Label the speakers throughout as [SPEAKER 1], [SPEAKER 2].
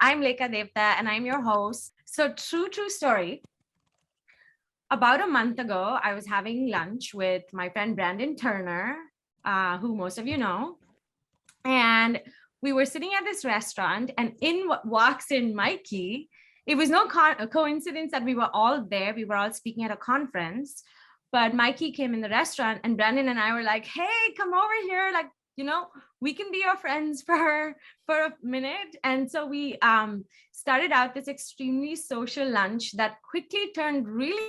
[SPEAKER 1] I'm Leka Devatha, and I'm your host. So true story. About a month ago, I was having lunch with my friend Brandon Turner, who most of you know. And we were sitting at this restaurant, and in walks in Mikey. It was no coincidence that we were all there. We were all speaking at a conference. But Mikey came in the restaurant, and Brandon and I were like, hey, come over here. Like, we can be your friends for a minute. And so we started out this extremely social lunch that quickly turned really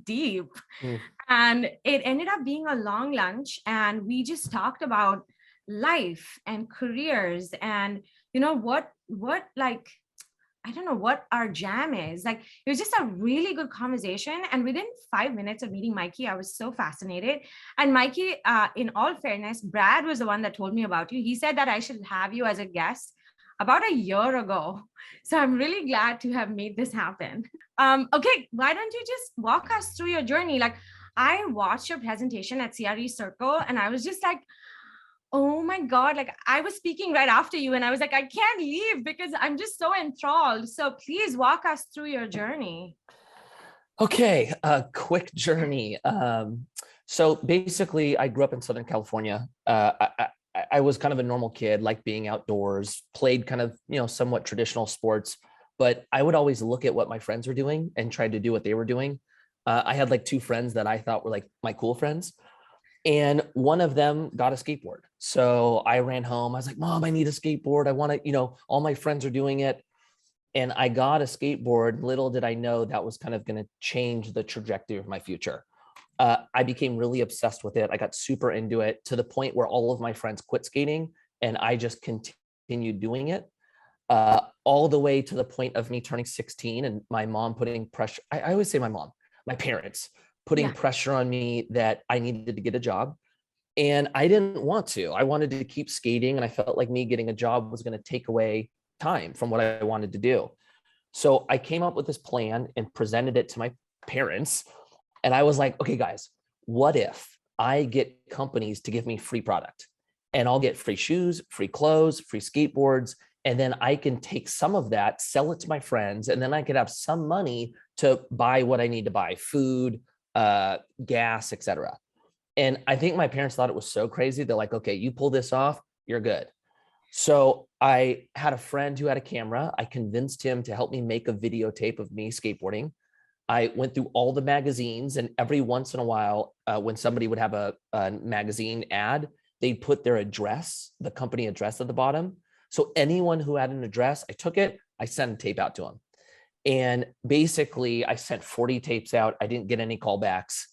[SPEAKER 1] deep. And it ended up being a long lunch, and we just talked about life and careers and what like I don't know what our jam is. Like, it was just a really good conversation. And within 5 minutes of meeting Mikey, I was so fascinated. And Mikey, in all fairness, Brad was the one that told me about you. He said that I should have you as a guest about a year ago. So I'm really glad to have made this happen. Okay, why don't you just walk us through your journey? Like, I watched your presentation at CRE Circle, and I was just like, oh my God, like I was speaking right after you, and I was like, I can't leave because I'm just so enthralled. So please walk us through your journey.
[SPEAKER 2] Okay, a quick journey. So basically, I grew up in Southern California. I was kind of a normal kid, like being outdoors, played kind of, somewhat traditional sports, but I would always look at what my friends were doing and try to do what they were doing. I had like two friends that I thought were like my cool friends. And one of them got a skateboard. So I ran home. I was like, Mom, I need a skateboard. I want to, all my friends are doing it. And I got a skateboard. Little did I know that was kind of going to change the trajectory of my future. I became really obsessed with it. I got super into it to the point where all of my friends quit skating and I just continued doing it all the way to the point of me turning 16 and my mom putting pressure. I always say my parents putting pressure on me that I needed to get a job. And I didn't want to. I wanted to keep skating, and I felt like me getting a job was going to take away time from what I wanted to do. So I came up with this plan and presented it to my parents. And I was like, okay, guys, what if I get companies to give me free product, and I'll get free shoes, free clothes, free skateboards, and then I can take some of that, sell it to my friends, and then I could have some money to buy what I need to buy, food, gas, etc. And I think my parents thought it was so crazy. They're like, okay, you pull this off, you're good. So I had a friend who had a camera. I convinced him to help me make a videotape of me skateboarding. I went through all the magazines, and every once in a while, when somebody would have a magazine ad, they'd put their address, the company address at the bottom. So anyone who had an address, I took it, I sent a tape out to them. And basically, I sent 40 tapes out. I didn't get any callbacks.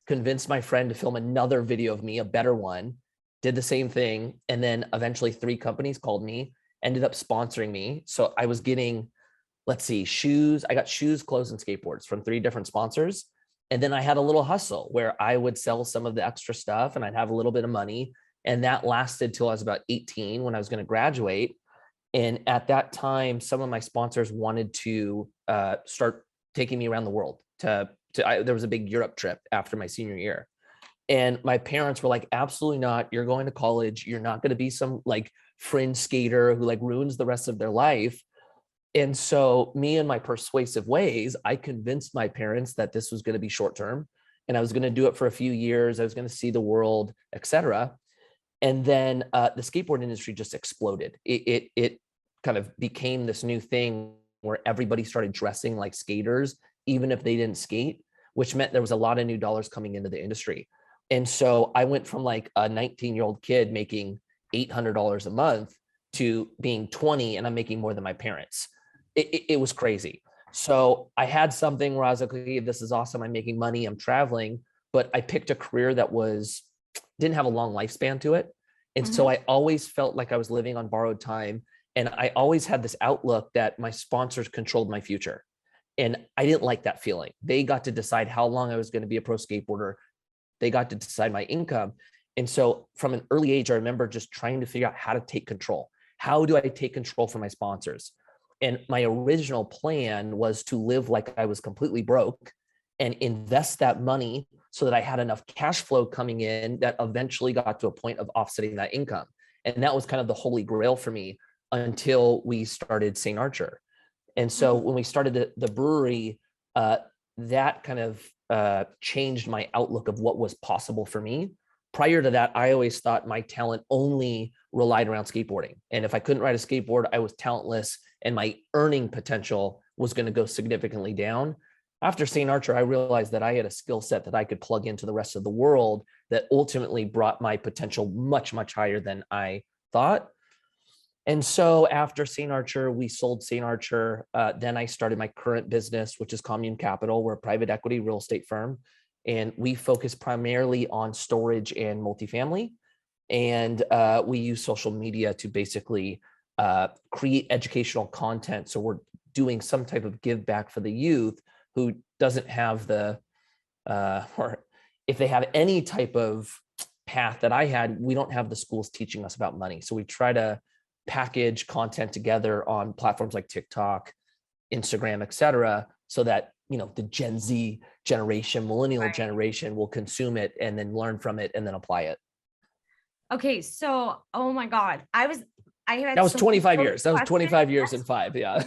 [SPEAKER 2] Convinced my friend to film another video of me, a better one, did the same thing. And then eventually 3 companies called me, ended up sponsoring me. So I was getting, shoes. I got shoes, clothes, and skateboards from 3 different sponsors. And then I had a little hustle where I would sell some of the extra stuff and I'd have a little bit of money. And that lasted till I was about 18 when I was going to graduate. And at that time, some of my sponsors wanted to start taking me around the world. There was a big Europe trip after my senior year. And my parents were like, absolutely not. You're going to college. You're not going to be some like fringe skater who like ruins the rest of their life. And so me and my persuasive ways, I convinced my parents that this was going to be short term and I was going to do it for a few years. I was going to see the world, etc. And then the skateboard industry just exploded. It kind of became this new thing where everybody started dressing like skaters, even if they didn't skate, which meant there was a lot of new dollars coming into the industry. And so I went from like a 19-year-old kid making $800 a month to being 20 and I'm making more than my parents. It was crazy. So I had something where I was like, okay, this is awesome. I'm making money, I'm traveling, but I picked a career that didn't have a long lifespan to it. And so I always felt like I was living on borrowed time. And I always had this outlook that my sponsors controlled my future. And I didn't like that feeling. They got to decide how long I was going to be a pro skateboarder. They got to decide my income. And so from an early age, I remember just trying to figure out how to take control. How do I take control from my sponsors? And my original plan was to live like I was completely broke and invest that money so that I had enough cash flow coming in that eventually got to a point of offsetting that income. And that was kind of the holy grail for me until we started St. Archer. And so when we started the brewery, that kind of changed my outlook of what was possible for me. Prior to that, I always thought my talent only relied around skateboarding. And if I couldn't ride a skateboard, I was talentless and my earning potential was going to go significantly down. After St. Archer, I realized that I had a skill set that I could plug into the rest of the world that ultimately brought my potential much, much higher than I thought. And so after St. Archer, we sold St. Archer. Then I started my current business, which is Commune Capital. We're a private equity real estate firm. And we focus primarily on storage and multifamily. And we use social media to basically create educational content. So we're doing some type of give back for the youth who doesn't have the, or if they have any type of path that I had, we don't have the schools teaching us about money. So we try to package content together on platforms like TikTok, Instagram, et cetera, so that, you know, the Gen Z generation, millennial generation will consume it and then learn from it and then apply it.
[SPEAKER 1] Okay. So, oh my God,
[SPEAKER 2] that was 25 years. That was 25 years and 5. Yeah.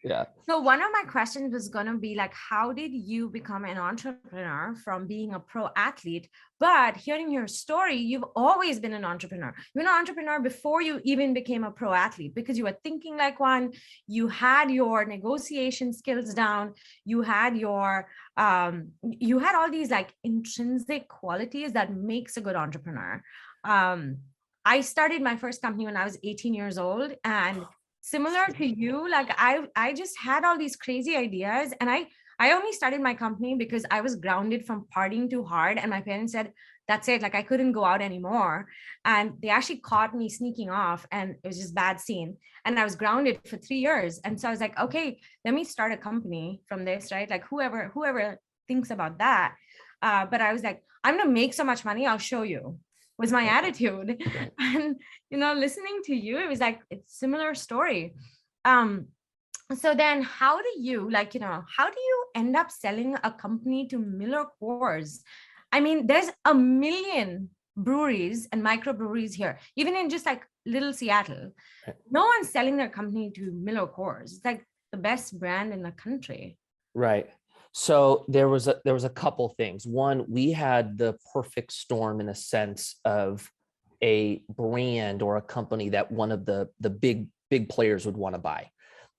[SPEAKER 2] Yeah.
[SPEAKER 1] So one of my questions was going to be like, how did you become an entrepreneur from being a pro athlete? But hearing your story, you've always been an entrepreneur. You're an entrepreneur before you even became a pro athlete because you were thinking like one, you had your negotiation skills down, you had your, you had all these like intrinsic qualities that makes a good entrepreneur. I started my first company when I was 18 years old, and similar to you, like I just had all these crazy ideas, and I only started my company because I was grounded from partying too hard, and my parents said, that's it, like I couldn't go out anymore. And they actually caught me sneaking off, and it was just bad scene. And I was grounded for 3 years. And so I was like, okay, let me start a company from this, right? Like whoever thinks about that. But I was like, I'm gonna make so much money, I'll show you, was my attitude. And, you know, listening to you, it was like, it's similar story. So then how do you, like, you know, how do you end up selling a company to Miller Coors? I mean, there's a million breweries and microbreweries here, even in just like little Seattle. No one's selling their company to Miller Coors. It's like the best brand in the country.
[SPEAKER 2] Right. So there was a couple things. One, we had the perfect storm in a sense of a brand or a company that one of the big players would want to buy.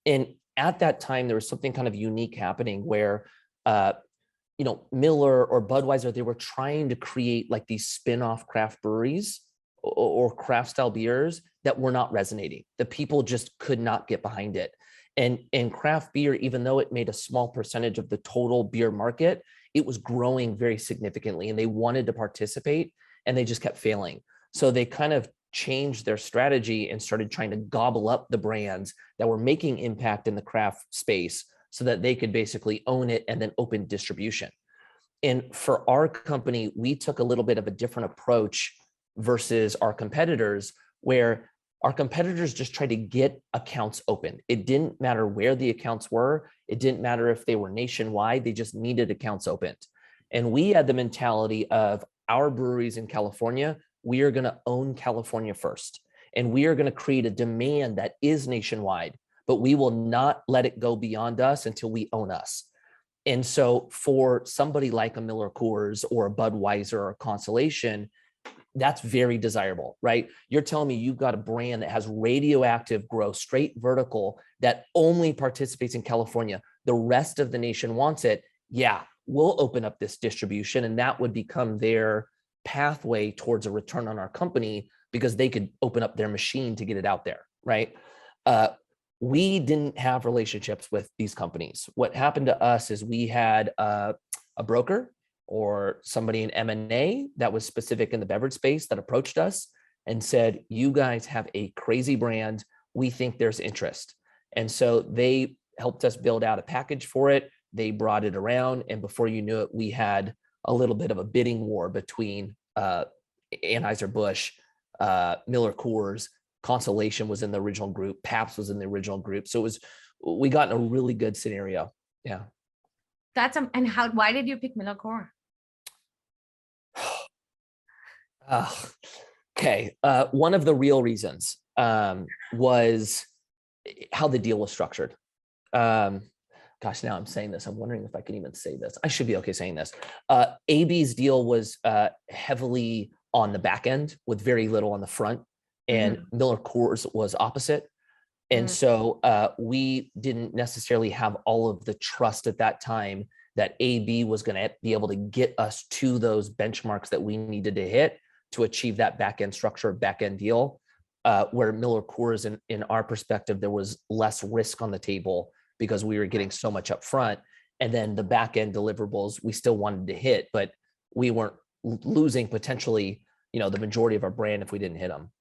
[SPEAKER 2] And at that time, there was something kind of unique happening where, you know, Miller or Budweiser, they were trying to create like these spin-off craft breweries or craft style beers that were not resonating. The people just could not get behind it. And craft beer, even though it made a small percentage of the total beer market, it was growing very significantly, and they wanted to participate and they just kept failing. So they kind of changed their strategy and started trying to gobble up the brands that were making impact in the craft space so that they could basically own it and then open distribution. And for our company, we took a little bit of a different approach versus our competitors, where our competitors just tried to get accounts open. It didn't matter where the accounts were. It didn't matter if they were nationwide. They just needed accounts opened. And we had the mentality of our breweries in California, we are going to own California first. And we are going to create a demand that is nationwide, but we will not let it go beyond us until we own us. And so for somebody like a Miller Coors or a Budweiser or a Constellation, that's very desirable, right? You're telling me you've got a brand that has radioactive growth, straight vertical, that only participates in California. The rest of the nation wants it. Yeah, we'll open up this distribution, and that would become their pathway towards a return on our company because they could open up their machine to get it out there, right? We didn't have relationships with these companies. What happened to us is we had a broker or somebody in M&A that was specific in the beverage space that approached us and said, you guys have a crazy brand. We think there's interest. And so they helped us build out a package for it. They brought it around. And before you knew it, we had a little bit of a bidding war between Anheuser-Busch, Miller Coors, Constellation was in the original group, Pabst was in the original group. So we got in a really good scenario. Yeah.
[SPEAKER 1] And why did you pick Miller Coors?
[SPEAKER 2] Okay. One of the real reasons was how the deal was structured. Gosh, now I'm saying this. I'm wondering if I can even say this. I should be okay saying this. AB's deal was heavily on the back end with very little on the front, and Miller Coors was opposite. And so we didn't necessarily have all of the trust at that time that AB was going to be able to get us to those benchmarks that we needed to hit to achieve that back end structure, back end deal. Where Miller Coors, in our perspective, there was less risk on the table because we were getting so much up front. And then the back end deliverables we still wanted to hit, but we weren't losing potentially, the majority of our brand if we didn't hit them.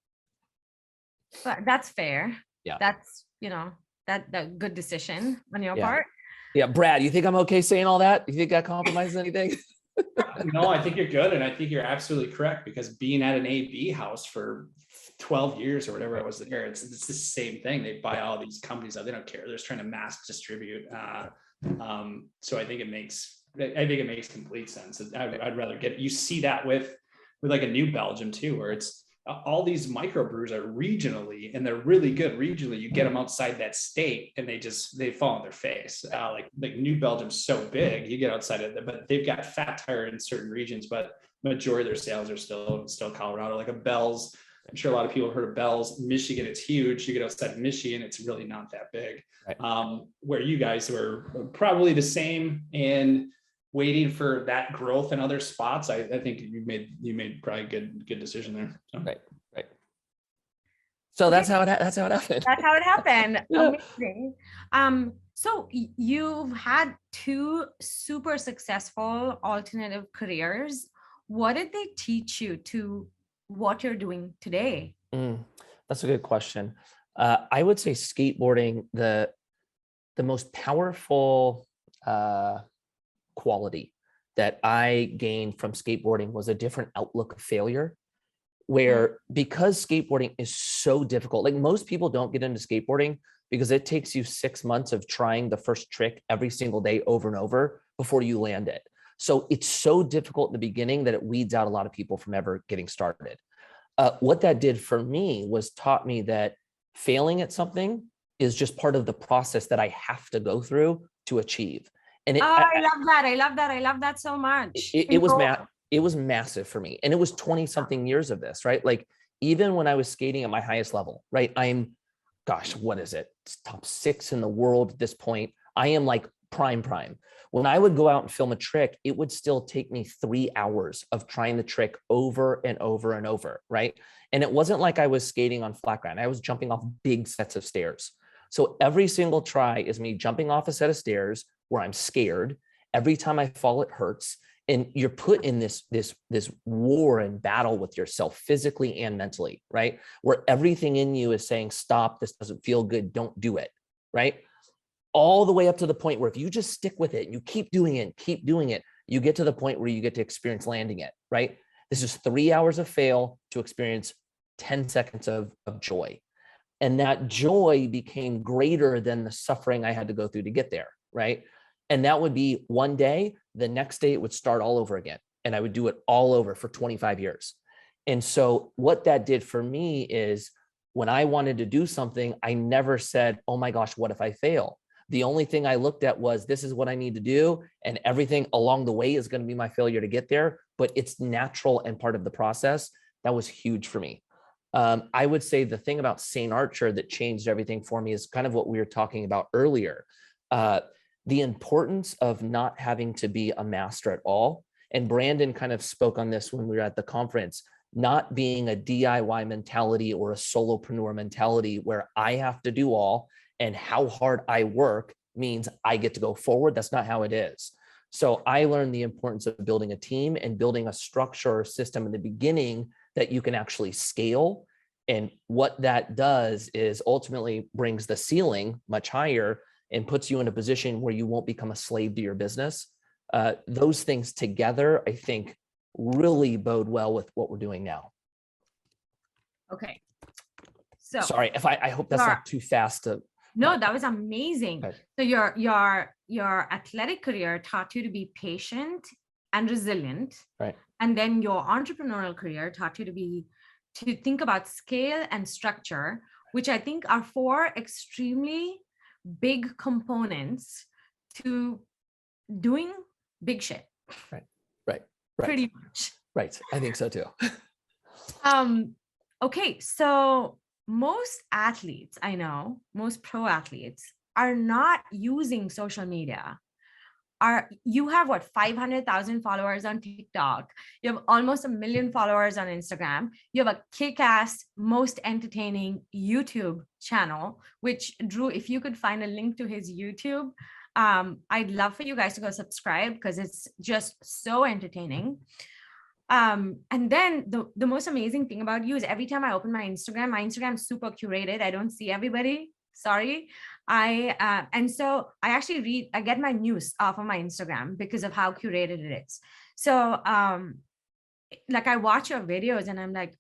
[SPEAKER 1] But that's fair.
[SPEAKER 2] Yeah.
[SPEAKER 1] That's, that good decision on your part.
[SPEAKER 2] Yeah. Brad, you think I'm okay saying all that? You think that compromises anything?
[SPEAKER 3] No, I think you're good. And I think you're absolutely correct, because being at an AB house for 12 years or whatever it was there, it's the same thing. They buy all these companies out. They don't care. They're just trying to mass distribute. So I think it makes complete sense. I'd rather you see that with like a New Belgium too, where it's all these microbrews are regionally, and they're really good regionally. You get them outside that state and they fall on their face. Like New Belgium's so big, you get outside of it, but they've got fat tire in certain regions, but majority of their sales are still Colorado. Like a Bell's, I'm sure a lot of people have heard of Bell's. Michigan, it's huge. You get outside of Michigan, it's really not that big. Right. Where you guys were probably the same and waiting for that growth in other spots. I think you made probably a good decision there. So.
[SPEAKER 2] Right. So that's how it happened.
[SPEAKER 1] That's how it happened. Amazing. So you've had 2 super successful alternative careers. What did they teach you to what you're doing today?
[SPEAKER 2] That's a good question. I would say skateboarding, the most powerful quality that I gained from skateboarding was a different outlook of failure, where because skateboarding is so difficult, like most people don't get into skateboarding because it takes you 6 months of trying the first trick every single day over and over before you land it. So it's so difficult in the beginning that it weeds out a lot of people from ever getting started. What that did for me was taught me that failing at something is just part of the process that I have to go through to achieve. And
[SPEAKER 1] I love that so much.
[SPEAKER 2] It was massive for me. And it was 20 something years of this, right? Like even when I was skating at my highest level, right? I'm, what is it? It's top 6 in the world at this point. I am like prime. When I would go out and film a trick, it would still take me 3 hours of trying the trick over and over and over, right? And it wasn't like I was skating on flat ground. I was jumping off big sets of stairs. So every single try is me jumping off a set of stairs where I'm scared. Every time I fall, it hurts. And you're put in this war and battle with yourself physically and mentally, right? Where everything in you is saying, stop, this doesn't feel good, don't do it, right? All the way up to the point where if you just stick with it, you keep doing it, you get to the point where you get to experience landing it, right? This is 3 hours of fail to experience 10 seconds of joy. And that joy became greater than the suffering I had to go through to get there, right? And that would be one day, the next day it would start all over again. And I would do it all over for 25 years. And so what that did for me is when I wanted to do something, I never said, oh my gosh, what if I fail? The only thing I looked at was, this is what I need to do. And everything along the way is going to be my failure to get there, but it's natural and part of the process. That was huge for me. I would say the thing about St. Archer that changed everything for me is kind of what we were talking about earlier. The importance of not having to be a master at all. And Brandon kind of spoke on this when we were at the conference, not being a DIY mentality or a solopreneur mentality where I have to do all, and how hard I work means I get to go forward. That's not how it is. So I learned the importance of building a team and building a structure or system in the beginning that you can actually scale. And what that does is ultimately brings the ceiling much higher and puts you in a position where you won't become a slave to your business. Those things together, I think, really bode well with what we're doing now.
[SPEAKER 1] Okay. So
[SPEAKER 2] sorry if I hope that's not too fast to.
[SPEAKER 1] No, that was amazing.
[SPEAKER 2] Okay.
[SPEAKER 1] So your athletic career taught you to be patient and resilient.
[SPEAKER 2] Right.
[SPEAKER 1] And then your entrepreneurial career taught you to be to think about scale and structure, which I think are four extremely big components to doing big shit.
[SPEAKER 2] Right. Right. Right.
[SPEAKER 1] Pretty much.
[SPEAKER 2] Right. I think so too.
[SPEAKER 1] Okay, so most athletes I know, most pro athletes are not using social media. You have what, 500,000 followers on TikTok. You have almost 1 million followers on Instagram. You have a kick-ass, most entertaining YouTube channel, which Drew, if you could find a link to his YouTube, I'd love for you guys to go subscribe because it's just so entertaining. And then the most amazing thing about you is every time I open my Instagram is super curated. I don't see everybody. Sorry. And so I get my news off of my Instagram because of how curated it is. So like I watch your videos and I'm like,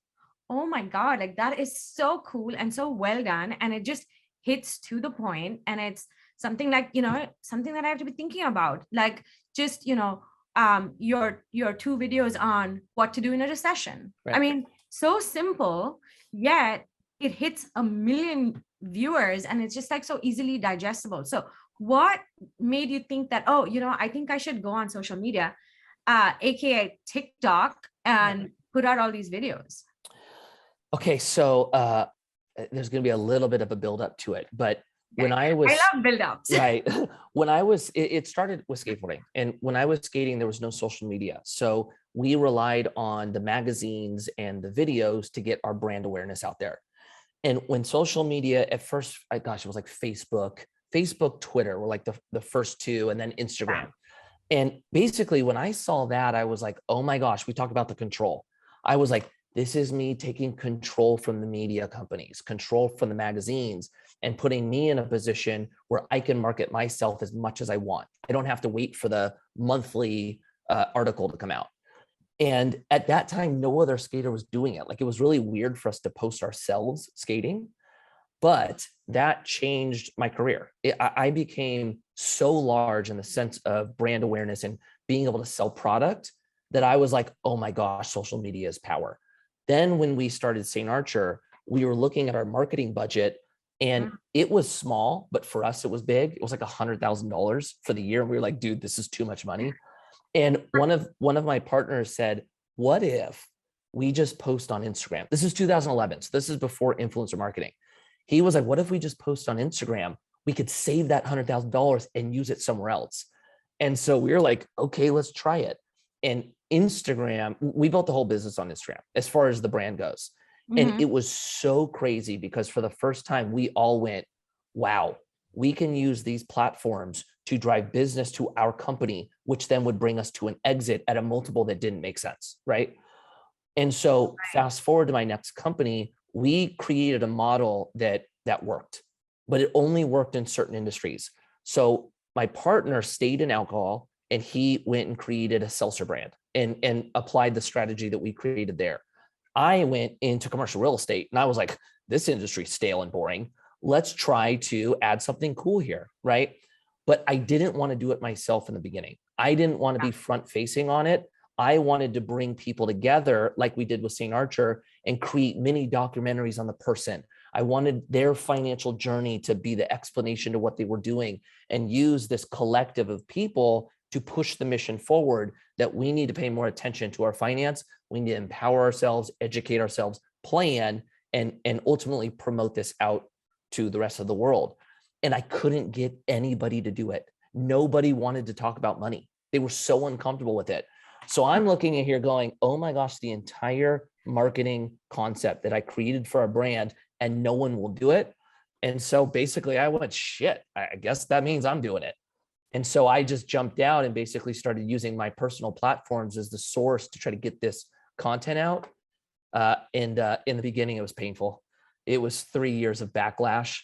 [SPEAKER 1] oh my God, like that is so cool and so well done. And it just hits to the point. And it's something like, something that I have to be thinking about. Like just, your 2 videos on what to do in a recession.
[SPEAKER 2] Right.
[SPEAKER 1] I mean, so simple, yet it hits 1 million viewers and it's just like so easily digestible. So what made you think that, oh, I think I should go on social media, aka TikTok, and put out all these videos?
[SPEAKER 2] Okay, so there's going to be a little bit of a build up to it, but when I
[SPEAKER 1] love build-ups.
[SPEAKER 2] Right. When it started with skateboarding, and when I was skating, there was no social media. So we relied on the magazines and the videos to get our brand awareness out there. And when social media at first, it was like Facebook, Twitter were like the first 2, and then Instagram. And basically when I saw that, I was like, oh my gosh, we talked about the control. I was like, this is me taking control from the media companies, control from the magazines, and putting me in a position where I can market myself as much as I want. I don't have to wait for the monthly article to come out. And at that time, no other skater was doing it. Like it was really weird for us to post ourselves skating, but that changed my career. I became so large in the sense of brand awareness and being able to sell product that I was like, oh my gosh, social media is power. Then when we started St. Archer, we were looking at our marketing budget and it was small, but for us, it was big. It was like $100,000 for the year. And we were like, dude, this is too much money. And one of my partners said, what if we just post on Instagram? This is 2011. So this is before influencer marketing. He was like, what if we just post on Instagram? We could save that $100,000 and use it somewhere else. And so we were like, okay, let's try it. And Instagram, we built the whole business on Instagram as far as the brand goes. And it was so crazy because for the first time, we all went, wow, we can use these platforms to drive business to our company, which then would bring us to an exit at a multiple that didn't make sense, right? And so fast forward to my next company, we created a model that worked, but it only worked in certain industries. So my partner stayed in alcohol and he went and created a seltzer brand and applied the strategy that we created there. I went into commercial real estate and I was like, this industry's stale and boring. Let's try to add something cool here, right? But I didn't want to do it myself in the beginning. I didn't want to be front facing on it. I wanted to bring people together like we did with St. Archer and create mini documentaries on the person. I wanted their financial journey to be the explanation to what they were doing and use this collective of people to push the mission forward that we need to pay more attention to our finance. We need to empower ourselves, educate ourselves, plan, and ultimately promote this out to the rest of the world. And I couldn't get anybody to do it. Nobody wanted to talk about money. They were so uncomfortable with it. So I'm looking at here going, oh my gosh, the entire marketing concept that I created for our brand and no one will do it. And so basically I went, shit, I guess that means I'm doing it. And so I just jumped out and basically started using my personal platforms as the source to try to get this content out. And in the beginning, it was painful. It was 3 years of backlash.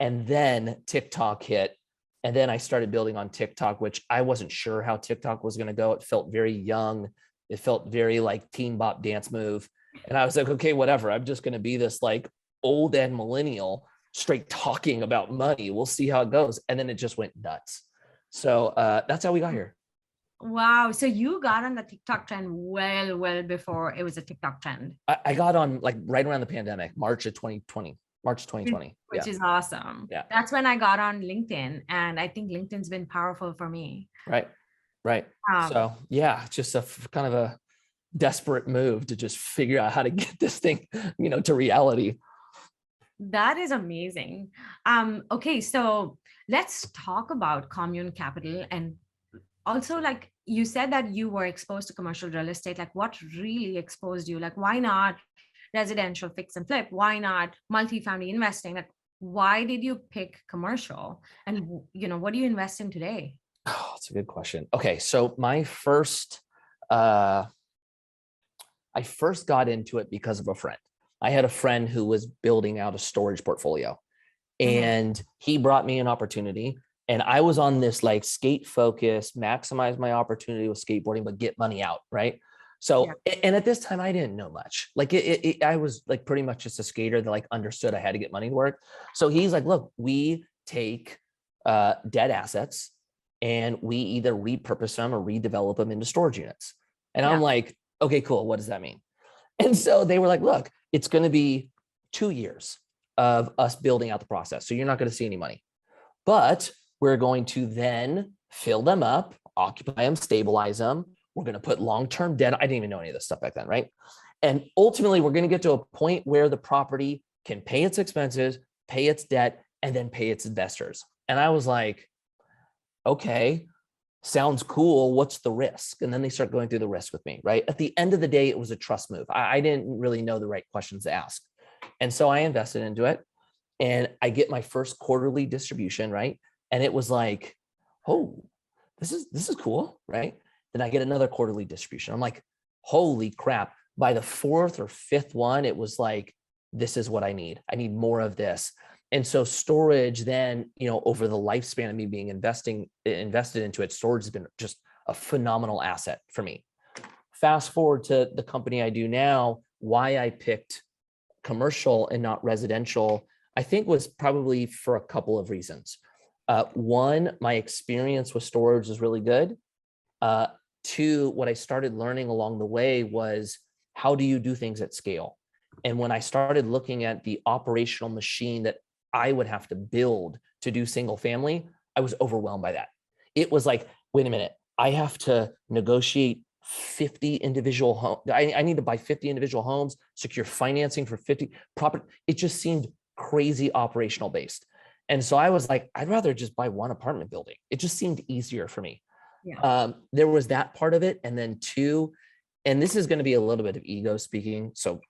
[SPEAKER 2] And then TikTok hit. And then I started building on TikTok, which I wasn't sure how TikTok was going to go. It felt very young. It felt very like teen bop dance move. And I was like, okay, whatever. I'm just going to be this like old and millennial straight talking about money. We'll see how it goes. And then it just went nuts. So that's how we got here.
[SPEAKER 1] Wow. So you got on the TikTok trend well before it was a TikTok trend.
[SPEAKER 2] I got on like right around the pandemic, March of 2020.
[SPEAKER 1] Which
[SPEAKER 2] Yeah.
[SPEAKER 1] is awesome.
[SPEAKER 2] Yeah.
[SPEAKER 1] That's when I got on LinkedIn, and I think LinkedIn's been powerful for me.
[SPEAKER 2] Right. So yeah, just kind of a desperate move to just figure out how to get this thing, to reality.
[SPEAKER 1] That is amazing. Okay, so let's talk about Commune Capital, and also, like, you said that you were exposed to commercial real estate. Like, what really exposed you? Like, why not residential fix and flip? Why not multifamily investing? Like, why did you pick commercial? And what do you invest in today?
[SPEAKER 2] Oh, that's a good question. Okay, so I first got into it because of a friend. I had a friend who was building out a storage portfolio, and he brought me an opportunity. And I was on this like skate focus, maximize my opportunity with skateboarding, but get money out, right? So, and at this time, I didn't know much. Like I was like pretty much just a skater that like understood I had to get money to work. So he's like, look, we take dead assets and we either repurpose them or redevelop them into storage units. And I'm like, okay, cool. What does that mean? And so they were like, look, it's going to be 2 years of us building out the process. So you're not going to see any money, but we're going to then fill them up, occupy them, stabilize them. We're going to put long-term debt. I didn't even know any of this stuff back then, right? And ultimately, we're going to get to a point where the property can pay its expenses, pay its debt, and then pay its investors. And I was like, okay, sounds cool. What's the risk? And then they start going through the risk with me, right? At the end of the day, it was a trust move. I didn't really know the right questions to ask. And so I invested into it, and I get my first quarterly distribution, right? And it was like, oh, this is cool, right? Then I get another quarterly distribution. I'm like, holy crap. By the fourth or fifth one, it was like, this is what I need. I need more of this. And so storage then, over the lifespan of me being invested into it, storage has been just a phenomenal asset for me. Fast forward to the company I do now, why I picked commercial and not residential, I think was probably for a couple of reasons. One, my experience with storage is really good. Two, what I started learning along the way was, how do you do things at scale? And when I started looking at the operational machine that I would have to build to do single family, I was overwhelmed by that. It was like, wait a minute, I have to negotiate 50 individual homes. I need to buy 50 individual homes, secure financing for 50 property. It just seemed crazy operational based. And so I was like, I'd rather just buy one apartment building. It just seemed easier for me. There was that part of it. And then two, and this is going to be a little bit of ego speaking, so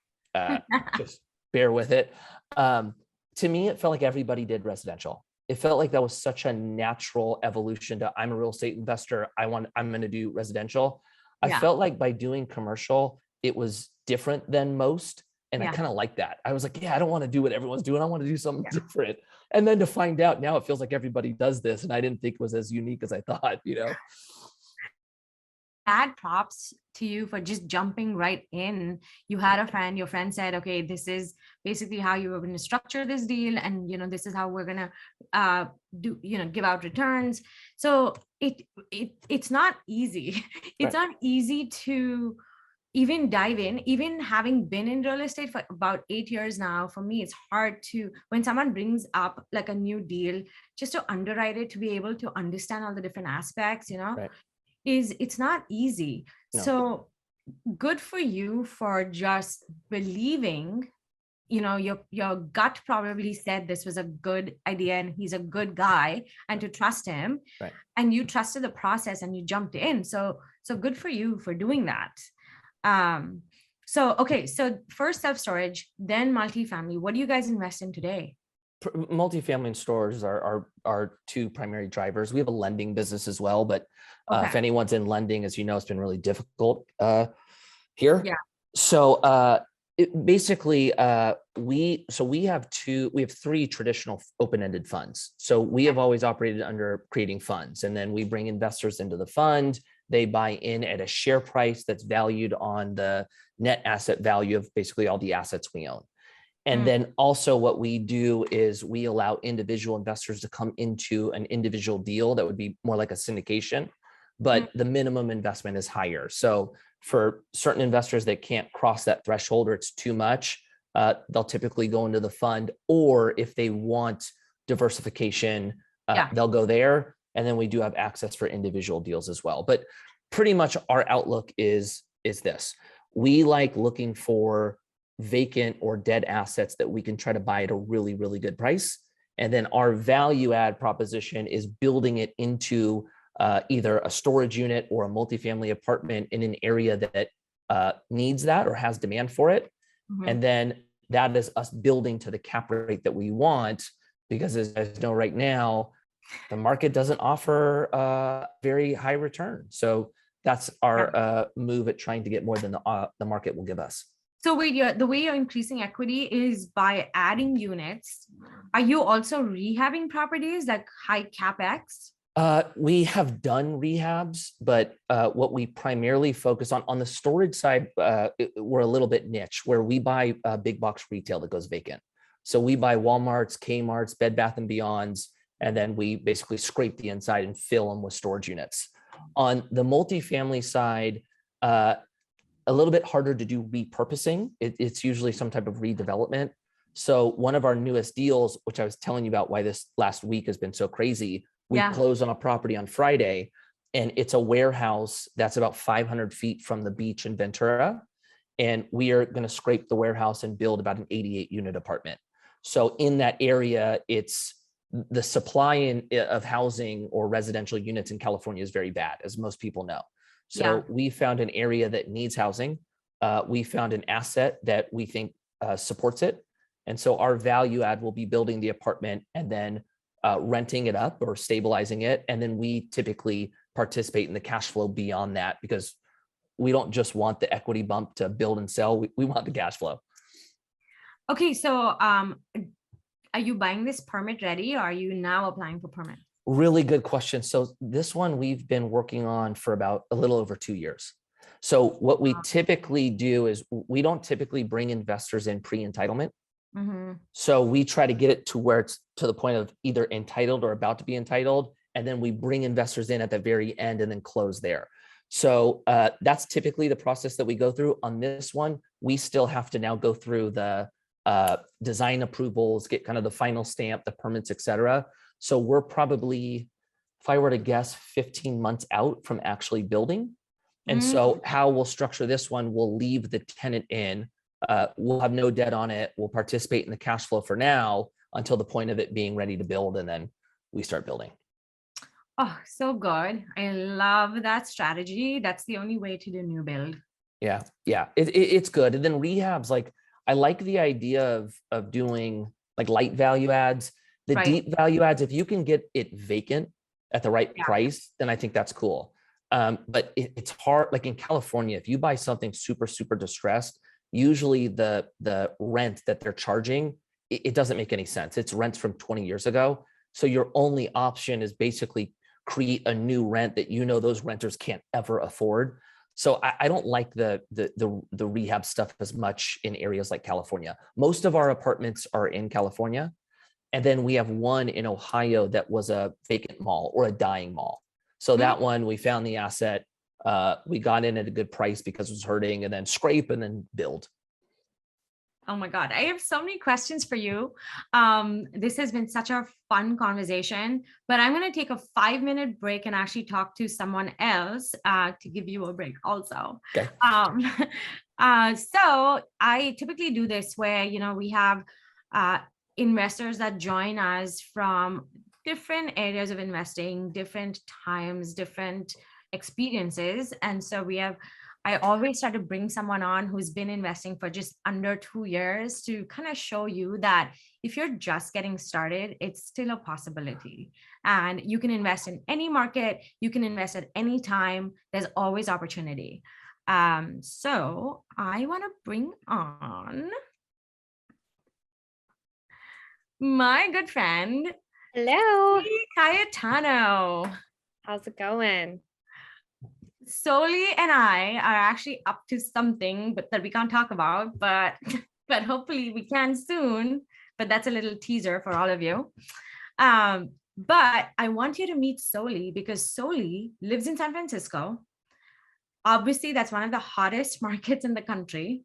[SPEAKER 2] just bear with it. To me, it felt like everybody did residential. It felt like that was such a natural evolution to, I'm a real estate investor. I'm going to do residential. I felt like by doing commercial, it was different than most. And I kind of like that. I was like, I don't want to do what everyone's doing. I want to do something different. And then to find out now, it feels like everybody does this. And I didn't think it was as unique as I thought,
[SPEAKER 1] Add props to you for just jumping right in. You had a friend, your friend said, okay, this is basically how you were going to structure this deal. And, this is how we're going to give out returns. So it's not easy. It's not easy to even dive in. Even having been in real estate for about 8 years now, for me, it's hard to, when someone brings up like a new deal, just to underwrite it, to be able to understand all the different aspects, it's not easy. No. So good for you for just believing, your gut probably said this was a good idea and he's a good guy, and to trust him. Right. And you trusted the process and you jumped in. So good for you for doing that. So first self-storage, then multifamily. What do you guys invest in today?
[SPEAKER 2] Multifamily and storage are our two primary drivers. We have a lending business as well, but if anyone's in lending, as you know, it's been really difficult here. Yeah. So we have three traditional open-ended funds. So we have always operated under creating funds, and then we bring investors into the fund. They buy in at a share price that's valued on the net asset value of basically all the assets we own. And then also what we do is we allow individual investors to come into an individual deal that would be more like a syndication. but the minimum investment is higher. So for certain investors that can't cross that threshold or it's too much, they'll typically go into the fund, or if they want diversification, they'll go there. And then we do have access for individual deals as well. But pretty much our outlook is this. We like looking for vacant or dead assets that we can try to buy at a really, really good price. And then our value add proposition is building it into either a storage unit or a multifamily apartment in an area that needs that or has demand for it. And then that is us building to the cap rate that we want, because as you know, right now, the market doesn't offer a very high return. So that's our move at trying to get more than the market will give us.
[SPEAKER 1] So wait, the way you're increasing equity is by adding units. Are you also rehabbing properties like high capex?
[SPEAKER 2] We have done rehabs, but what we primarily focus on the storage side, we're a little bit niche, where we buy big box retail that goes vacant. So we buy Walmarts, Kmart's, Bed Bath and Beyonds, and then we basically scrape the inside and fill them with storage units. On the multifamily side, a little bit harder to do repurposing. It's usually some type of redevelopment. So one of our newest deals, which I was telling you about why this last week has been so crazy, we closed on a property on Friday, and it's a warehouse that's about 500 feet from the beach in Ventura. And we are going to scrape the warehouse and build about an 88 unit apartment. So in that area, it's the supply of housing or residential units in California is very bad, as most people know. So we found an area that needs housing. We found an asset that we think supports it. And so our value add will be building the apartment and then renting it up or stabilizing it. And then we typically participate in the cash flow beyond that, because we don't just want the equity bump to build and sell. We want the cash flow. Okay.
[SPEAKER 1] So are you buying this permit ready, or are you now applying for permit?
[SPEAKER 2] Really good question. So this one we've been working on for about a little over 2 years. So what we typically do is we don't typically bring investors in pre-entitlement. So we try to get it to where it's to the point of either entitled or about to be entitled. And then we bring investors in at the very end and then close there. So that's typically the process that we go through. On this one, we still have to now go through the design approvals, get kind of the final stamp, the permits, et cetera. So we're probably, if I were to guess, 15 months out from actually building. And so how we'll structure this one, we'll leave the tenant in, we'll have no debt on it. We'll participate in the cash flow for now until the point of it being ready to build. And then we start building.
[SPEAKER 1] Oh, so good. I love that strategy. That's the only way to do new build.
[SPEAKER 2] Yeah. It's good. And then rehabs, like, I like the idea of doing like light value adds. The deep value adds, if you can get it vacant at the right price, then I think that's cool. But it's hard. Like in California, if you buy something super, super distressed, usually the rent that they're charging, it doesn't make any sense. It's rents from 20 years ago. So your only option is basically create a new rent that you know those renters can't ever afford. So I don't like the rehab stuff as much in areas like California. Most of our apartments are in California. And then we have one in Ohio that was a vacant mall or a dying mall. So that one, we found the asset, we got in at a good price because it was hurting, and then scrape and then build.
[SPEAKER 1] Oh my God, I have so many questions for you. This has been such a fun conversation, but I'm going to take a 5-minute break and actually talk to someone else to give you a break also.
[SPEAKER 2] Okay.
[SPEAKER 1] So I typically do this where, we have investors that join us from different areas of investing, different times, different experiences. And so I always try to bring someone on who's been investing for just under 2 years to kind of show you that if you're just getting started, it's still a possibility. And you can invest in any market, you can invest at any time. There's always opportunity. So I want to bring on my good friend,
[SPEAKER 4] Hello.
[SPEAKER 1] Cayetano.
[SPEAKER 4] How's it going?
[SPEAKER 1] Soli and I are actually up to something, but that we can't talk about, but hopefully we can soon. But that's a little teaser for all of you. But I want you to meet Soli because Soli lives in San Francisco. Obviously, that's one of the hottest markets in the country.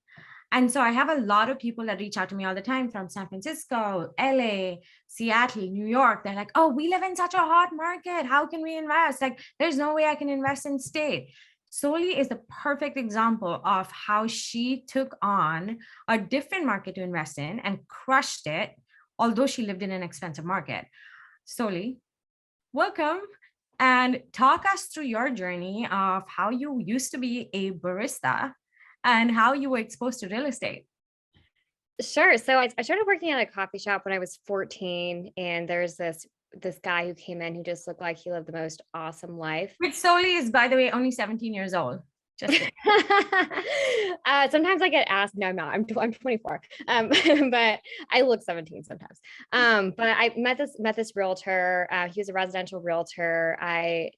[SPEAKER 1] And so I have a lot of people that reach out to me all the time from San Francisco, LA, Seattle, New York. They're like, oh, we live in such a hot market. How can we invest? Like, there's no way I can invest in state. Soli is the perfect example of how she took on a different market to invest in and crushed it, although she lived in an expensive market. Soli, welcome. And talk us through your journey of how you used to be a barista and how you were exposed to real estate.
[SPEAKER 4] Sure. So I started working at a coffee shop when I was 14, and there's this guy who came in who just looked like he lived the most awesome life.
[SPEAKER 1] Which Soli is, by the way, only 17 years old. Just kidding.
[SPEAKER 4] Sometimes I get asked, no, I'm not. I'm 24. But I look 17 sometimes. But I met this realtor. He was a residential realtor. I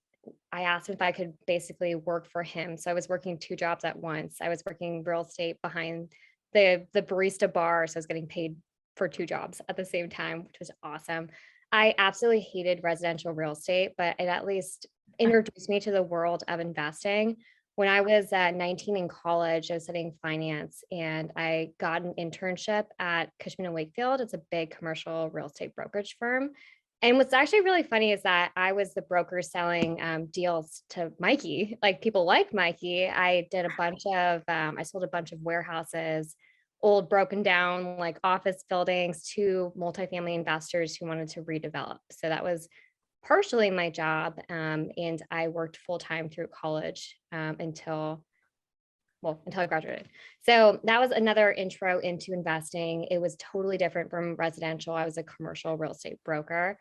[SPEAKER 4] asked him if I could basically work for him. So I was working 2 jobs at once. I was working real estate behind the barista bar. So I was getting paid for 2 jobs at the same time, which was awesome. I absolutely hated residential real estate, but it at least introduced me to the world of investing. When I was 19 in college, I was studying finance, and I got an internship at Cushman and Wakefield. It's a big commercial real estate brokerage firm. And what's actually really funny is that I was the broker selling deals to Mikey. Like, people like Mikey. I did I sold a bunch of warehouses, old broken down like office buildings, to multifamily investors who wanted to redevelop. So that was partially my job. And I worked full time through college until I graduated. So that was another intro into investing. It was totally different from residential. I was a commercial real estate broker.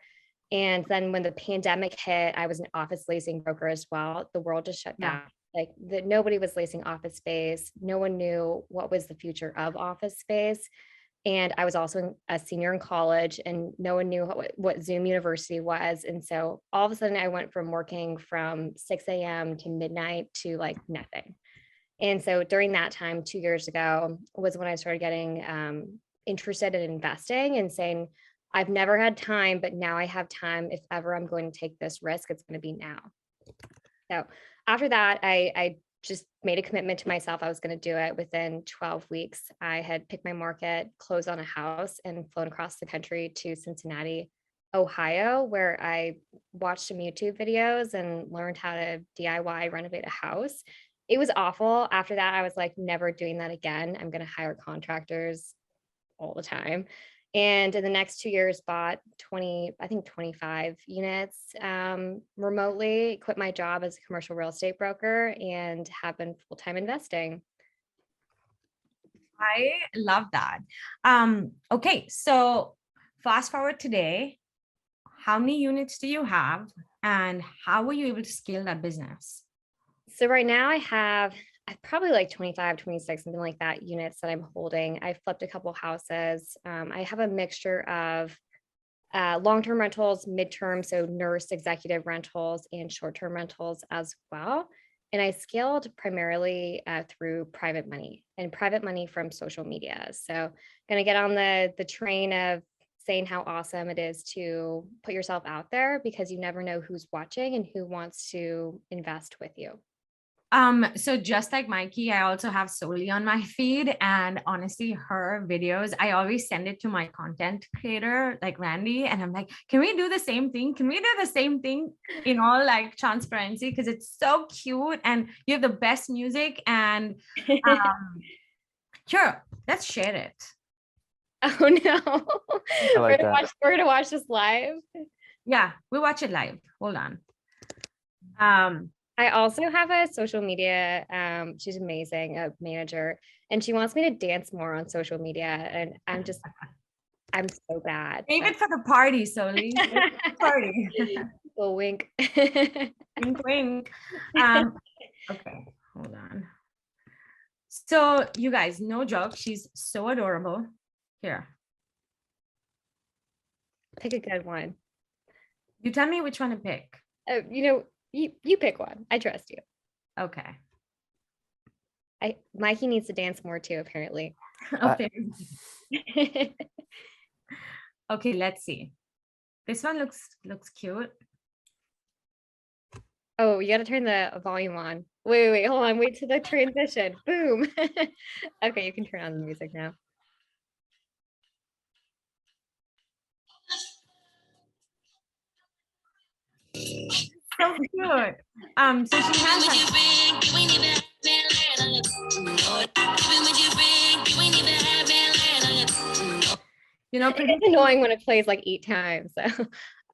[SPEAKER 4] And then when the pandemic hit, I was an office leasing broker as well. The world just shut down. Like, nobody was leasing office space. No one knew what was the future of office space. And I was also a senior in college, and no one knew what Zoom University was. And so all of a sudden I went from working from 6 a.m. to midnight to like nothing. And so during that time, 2 years ago, was when I started getting interested in investing and saying, I've never had time, but now I have time. If ever I'm going to take this risk, it's going to be now. So after that, I just made a commitment to myself. I was going to do it within 12 weeks. I had picked my market, closed on a house, and flown across the country to Cincinnati, Ohio, where I watched some YouTube videos and learned how to DIY renovate a house. It was awful. After that, I was like, never doing that again. I'm going to hire contractors all the time. And in the next 2 years, bought 25 units remotely, quit my job as a commercial real estate broker, and have been full-time investing.
[SPEAKER 1] I love that. Okay, so fast forward today, how many units do you have, and how were you able to scale that business?
[SPEAKER 4] So right now I probably like 25, 26, something like that, units that I'm holding. I flipped a couple houses. I have a mixture of long-term rentals, midterm, so nurse executive rentals, and short-term rentals as well. And I scaled primarily through private money from social media. So going to get on the train of saying how awesome it is to put yourself out there, because you never know who's watching and who wants to invest with you.
[SPEAKER 1] So just like Mikey, I also have Soli on my feed, and honestly, her videos, I always send it to my content creator, like Randy, and I'm like, can we do the same thing? Can we do the same thing in all like transparency? Because it's so cute, and you have the best music, and sure, let's share it.
[SPEAKER 4] Oh no.
[SPEAKER 2] I like that.
[SPEAKER 4] We're gonna watch this live.
[SPEAKER 1] Yeah, we'll watch it live. Hold on.
[SPEAKER 4] I also have a social media, she's amazing, a manager, and she wants me to dance more on social media. And I'm so bad.
[SPEAKER 1] Save it for the party, Soli. Party.
[SPEAKER 4] Well, wink.
[SPEAKER 1] Wink, wink. Okay, hold on. So you guys, no joke, she's so adorable. Here.
[SPEAKER 4] Pick a good one.
[SPEAKER 1] You tell me which one to pick.
[SPEAKER 4] You pick one. I trust you.
[SPEAKER 1] Okay.
[SPEAKER 4] Mikey needs to dance more too, apparently.
[SPEAKER 1] Okay. Okay, let's see. This one looks cute.
[SPEAKER 4] Oh, you got to turn the volume on. Wait, hold on. Wait to the transition. Boom. Okay, you can turn on the music now.
[SPEAKER 1] So cute. So she has
[SPEAKER 4] it's annoying when it plays like 8 times. So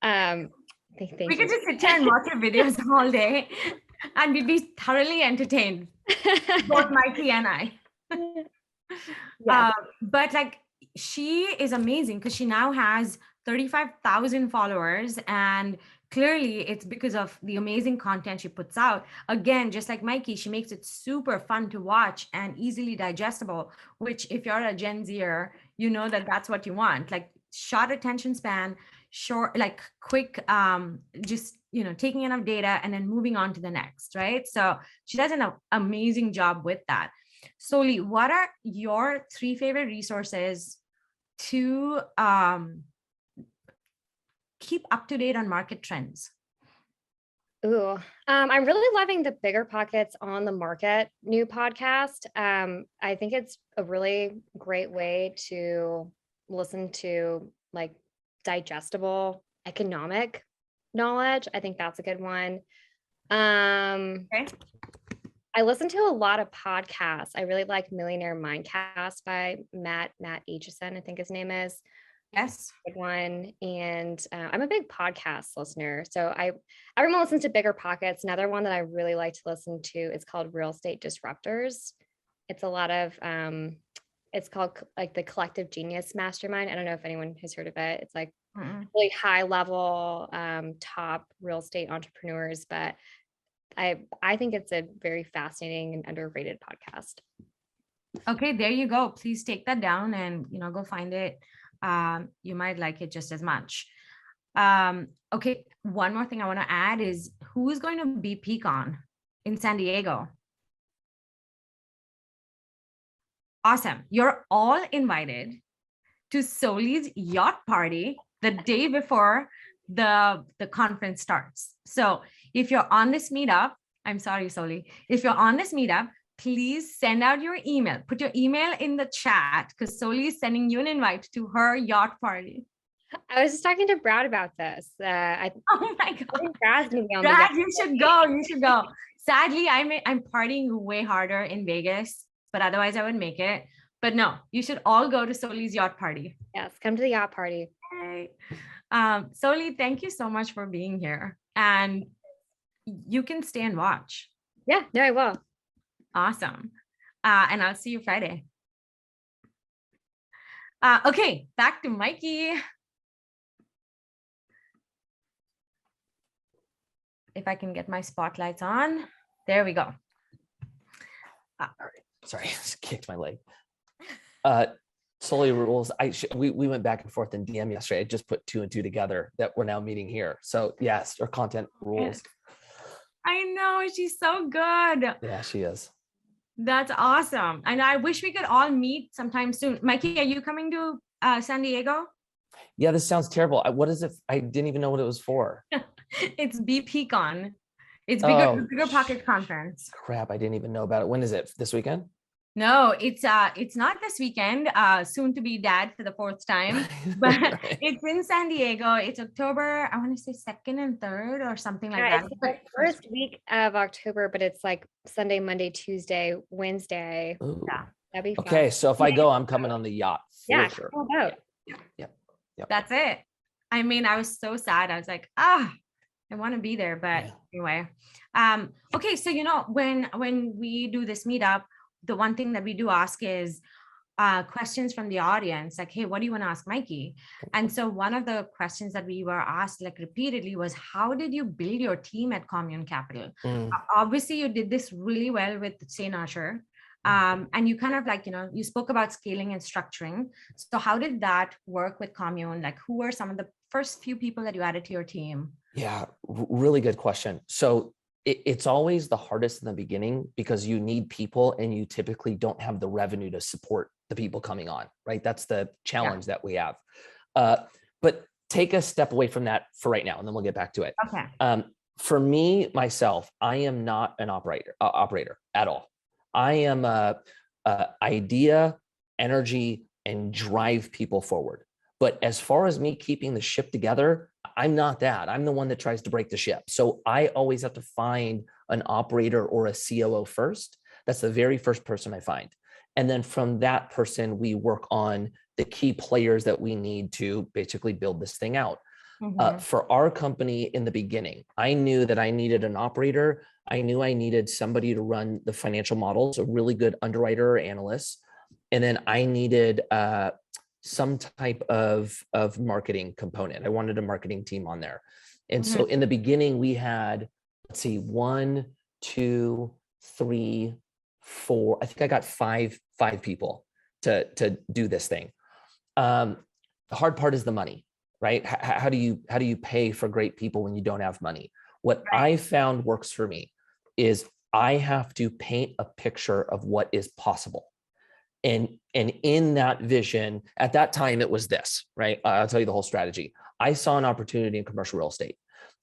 [SPEAKER 4] thank
[SPEAKER 1] we could
[SPEAKER 4] you.
[SPEAKER 1] just sit here and watch your videos all day and we'd be thoroughly entertained, both Mikey and I.
[SPEAKER 4] Yeah.
[SPEAKER 1] But like, she is amazing because she now has 35,000 followers, and clearly it's because of the amazing content she puts out. Again, just like Mikey, she makes it super fun to watch and easily digestible, which if you're a Gen Zer, you know that that's what you want, like short attention span, short, like quick, just, you know, taking enough data and then moving on to the next, right? So she does an amazing job with that. Soli, what are your 3 favorite resources to keep up to date on market trends?
[SPEAKER 4] Ooh, I'm really loving the Bigger Pockets on the Market new podcast. I think it's a really great way to listen to like digestible economic knowledge. I think that's a good one.
[SPEAKER 1] Okay.
[SPEAKER 4] I listen to a lot of podcasts. I really like Millionaire Mindcast by Matt Aitchison, I think his name is.
[SPEAKER 1] Yes.
[SPEAKER 4] Good one. And I'm a big podcast listener. So everyone listens to Bigger Pockets. Another one that I really like to listen to is called Real Estate Disruptors. It's a lot of, it's called like the Collective Genius Mastermind. I don't know if anyone has heard of it. It's like really high level, top real estate entrepreneurs, but I think it's a very fascinating and underrated podcast.
[SPEAKER 1] Okay, there you go. Please take that down and, you know, go find it. You might like it just as much. Okay, one more thing I want to add is, who is going to be PeakOn in San Diego? Awesome. You're all invited to Soli's yacht party the day before the conference starts. So if you're on this meetup, I'm sorry, Soli, if you're on this meetup, please send out your email. Put your email in the chat because Soli is sending you an invite to her yacht party.
[SPEAKER 4] I was just talking to Brad about this.
[SPEAKER 1] Oh my God.
[SPEAKER 4] Brad's gonna be on
[SPEAKER 1] Brad, you should go. You should go. Sadly, I'm partying way harder in Vegas, but otherwise I would make it. But no, you should all go to Soli's yacht party.
[SPEAKER 4] Yes, come to the yacht party.
[SPEAKER 1] Hey. Soli, thank you so much for being here. And you can stay and watch.
[SPEAKER 4] Yeah, no, I will.
[SPEAKER 1] Awesome. And I'll see you Friday. Okay, back to Mikey. If I can get my spotlights on. There we go.
[SPEAKER 2] All right. Sorry, I just kicked my leg. Soli rules. We went back and forth in DM yesterday. I just put 2 and 2 together that we're now meeting here. So yes, our content rules.
[SPEAKER 1] I know, she's so good.
[SPEAKER 2] Yeah, she is.
[SPEAKER 1] That's awesome. And I wish we could all meet sometime soon. Mikey, are you coming to San Diego?
[SPEAKER 2] Yeah, this sounds terrible. What is it? I didn't even know what it was for.
[SPEAKER 1] It's BPCon. It's bigger pocket conference.
[SPEAKER 2] Crap, I didn't even know about it. When is it? This weekend?
[SPEAKER 1] No, it's not this weekend. Soon to be dad for the 4th time, but
[SPEAKER 2] Right.
[SPEAKER 1] It's in San Diego. It's October, I want to say 2nd and 3rd or something like that.
[SPEAKER 4] It's the first week of October, but it's like Sunday, Monday, Tuesday, Wednesday.
[SPEAKER 2] Ooh.
[SPEAKER 1] Yeah.
[SPEAKER 4] That'd be fun.
[SPEAKER 2] Okay, so if I go, I'm coming on the yacht.
[SPEAKER 4] Yeah,
[SPEAKER 2] Sure.
[SPEAKER 4] come out.
[SPEAKER 2] Yep.
[SPEAKER 1] That's it. I mean, I was so sad. I was like, I want to be there, but anyway. Okay, so you know, when we do this meetup, the one thing that we do ask is questions from the audience, like, hey, what do you want to ask Mikey? And so one of the questions that we were asked like repeatedly was, how did you build your team at Commune Capital? Obviously, you did this really well with St. Usher. And you kind of like, you know, you spoke about scaling and structuring. So how did that work with Commune? Like, who were some of the first few people that you added to your team?
[SPEAKER 2] Yeah, really good question. So it's always the hardest in the beginning because you need people and you typically don't have the revenue to support the people coming on, right? That's the challenge that we have. But take a step away from that for right now, and then we'll get back to it.
[SPEAKER 1] Okay.
[SPEAKER 2] For me, myself, I am not an operator at all. I am a idea, energy, and drive people forward. But as far as me keeping the ship together, I'm not that. I'm the one that tries to break the ship. So I always have to find an operator or a COO first. That's the very first person I find. And then from that person, we work on the key players that we need to basically build this thing out. For our company in the beginning, I knew that I needed an operator. I knew I needed somebody to run the financial models, a really good underwriter or analyst. And then I needed some type of marketing component. I wanted a marketing team on there. And so in the beginning, we had, let's see, 1, 2, 3, 4. I think I got five people to do this thing. The hard part is the money, right? How do you pay for great people when you don't have money? What I found works for me is I have to paint a picture of what is possible. And in that vision, at that time, it was this, right? I'll tell you the whole strategy. I saw an opportunity in commercial real estate.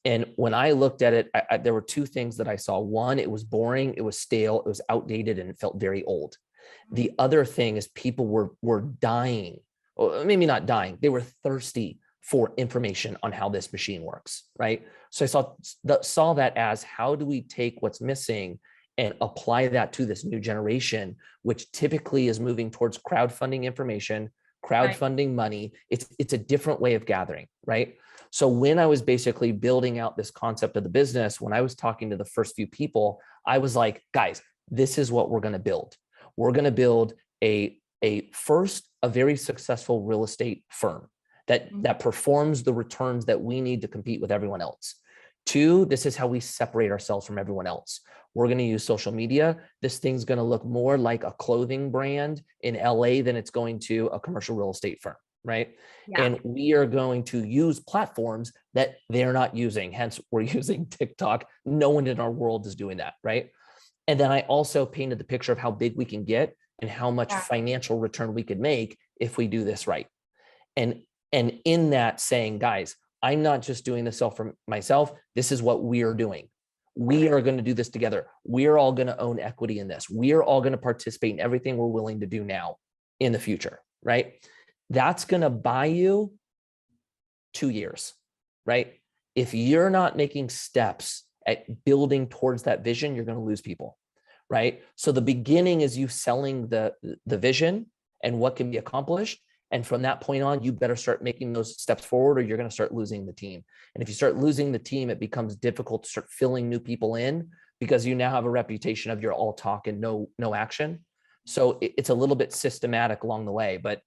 [SPEAKER 2] And when I looked at it, there were two things that I saw. One, it was boring, it was stale, it was outdated, and it felt very old. The other thing is people were dying, or maybe not dying, they were thirsty for information on how this machine works, right? So I saw that as, how do we take what's missing and apply that to this new generation, which typically is moving towards crowdfunding information, crowdfunding money. It's a different way of gathering, right? So when I was basically building out this concept of the business, when I was talking to the first few people, I was like, guys, this is what we're going to build. We're going to build a very successful real estate firm that performs the returns that we need to compete with everyone else. 2, this is how we separate ourselves from everyone else. We're going to use social media. This thing's going to look more like a clothing brand in LA than it's going to a commercial real estate firm, right? Yeah. And we are going to use platforms that they're not using. Hence, we're using TikTok. No one in our world is doing that, right? And then I also painted the picture of how big we can get and how much financial return we could make if we do this right. And in that saying, guys, I'm not just doing this for myself. This is what we are doing. We are going to do this together. We're all going to own equity in this. We are all going to participate in everything we're willing to do now in the future, right? That's going to buy you 2 years, right? If you're not making steps at building towards that vision, you're going to lose people, right? So the beginning is you selling the vision and what can be accomplished. And from that point on, you better start making those steps forward, or you're going to start losing the team. And if you start losing the team, it becomes difficult to start filling new people in, because you now have a reputation of you're all talk and no action. So it's a little bit systematic along the way, but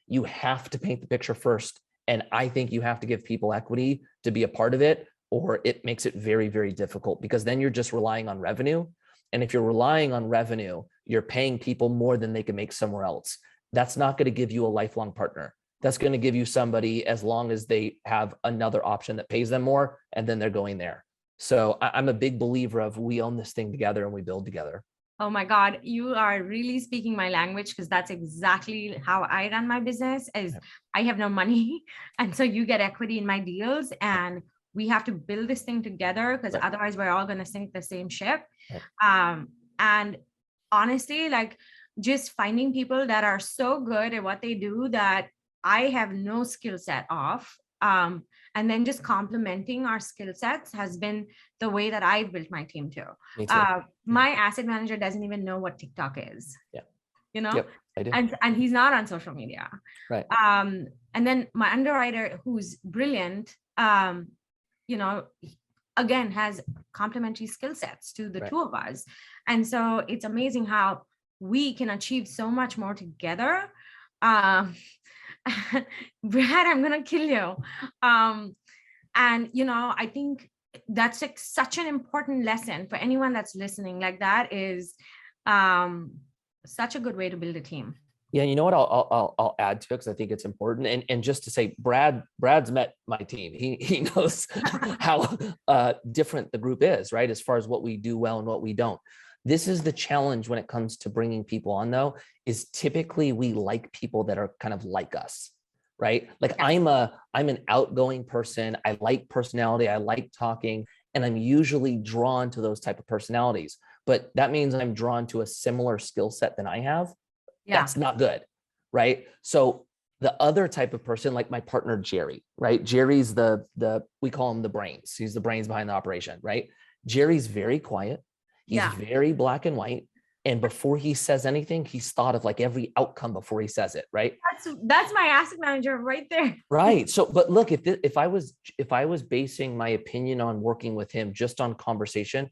[SPEAKER 2] you have to paint the picture first. And I think you have to give people equity to be a part of it, or it makes it very, very difficult, because then you're just relying on revenue. And if you're relying on revenue, you're paying people more than they can make somewhere else. That's not going to give you a lifelong partner. That's going to give you somebody as long as they have another option that pays them more, and then they're going there. So I'm a big believer of, we own this thing together and we build together.
[SPEAKER 1] Oh my God, you are really speaking my language, because that's exactly how I run my business. Is I have no money, and so you get equity in my deals, and we have to build this thing together, because otherwise we're all going to sink the same ship. And honestly, like, just finding people that are so good at what they do that I have no skill set of, and then just complementing our skill sets has been the way that I've built my team too. My asset manager doesn't even know what TikTok is. Yeah. You know,
[SPEAKER 2] I do.
[SPEAKER 1] And he's not on social media.
[SPEAKER 2] Right.
[SPEAKER 1] And then my underwriter, who's brilliant, you know, again, has complementary skill sets to the two of us. And so it's amazing how we can achieve so much more together. Brad, I'm gonna kill you. And you know, I think that's like such an important lesson for anyone that's listening. Like, that is such a good way to build a team.
[SPEAKER 2] Yeah, you know what? I'll add to it, because I think it's important. And just to say, Brad's met my team. He knows how different the group is, right? As far as what we do well and what we don't. This is the challenge when it comes to bringing people on, though, is typically we like people that are kind of like us, right? Like
[SPEAKER 1] Yeah.
[SPEAKER 2] I'm an outgoing person. I like personality. I like talking, and I'm usually drawn to those type of personalities. But that means I'm drawn to a similar skill set than I have.
[SPEAKER 1] Yeah.
[SPEAKER 2] That's not good, right? So the other type of person, like my partner Jerry, right? Jerry's the we call him the brains. He's the brains behind the operation, right? Jerry's very quiet. He's
[SPEAKER 1] Yeah.
[SPEAKER 2] very black and white. And before he says anything, he's thought of like every outcome before he says it, right?
[SPEAKER 1] That's my asset manager right there.
[SPEAKER 2] Right. So, but look, if I was basing my opinion on working with him just on conversation,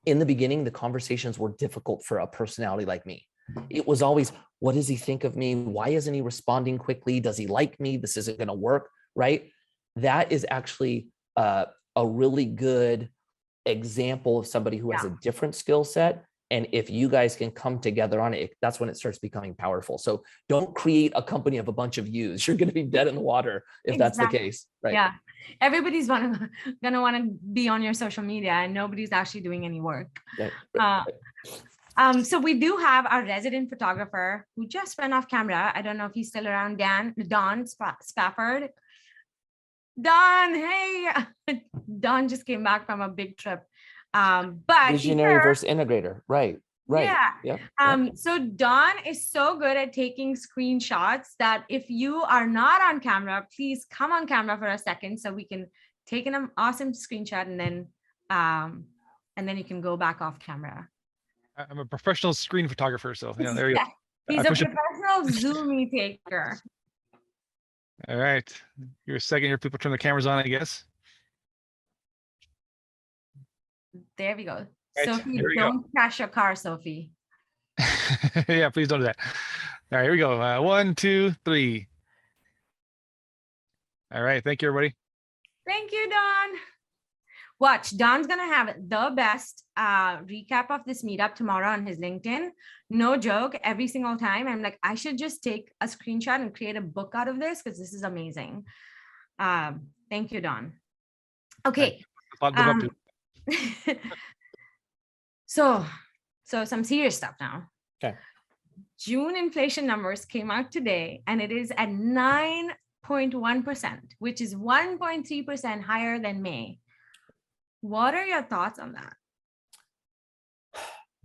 [SPEAKER 2] in the beginning, the conversations were difficult for a personality like me. It was always, what does he think of me? Why isn't he responding quickly? Does he like me? This isn't going to work, right? That is actually a really good example of somebody who has a different skill set. And if you guys can come together on it, that's when it starts becoming powerful. So don't create a company of a bunch of yous. You're going to be dead in the water if that's the case, right?
[SPEAKER 1] Yeah. Everybody's gonna want to be on your social media, and nobody's actually doing any work.
[SPEAKER 2] Right.
[SPEAKER 1] So we do have our resident photographer who just went off camera. I don't know if he's still around. Don Spafford. Don, hey, Don just came back from a big trip. But
[SPEAKER 2] Visionary versus integrator, right?
[SPEAKER 1] Yeah. So Don is so good at taking screenshots that if you are not on camera, please come on camera for a second so we can take an awesome screenshot, and then you can go back off camera.
[SPEAKER 5] I'm a professional screen photographer, so yeah, there you go.
[SPEAKER 1] He's a professional Zoomy taker.
[SPEAKER 5] All right, you're a second here. People turn the cameras on, I guess.
[SPEAKER 1] There we go.
[SPEAKER 5] Right,
[SPEAKER 1] Sophie, don't crash your car, Sophie.
[SPEAKER 5] Yeah, please don't do that. All right, here we go. 1, 2, 3. All right, thank you, everybody.
[SPEAKER 1] Thank you, Don. Watch, Don's gonna have the best recap of this meetup tomorrow on his LinkedIn. No joke, every single time I'm like, I should just take a screenshot and create a book out of this because this is amazing. Thank you, Don. Okay. So some serious stuff now.
[SPEAKER 2] Okay.
[SPEAKER 1] June inflation numbers came out today, and it is at 9.1%, which is 1.3% higher than May. What are your thoughts on that?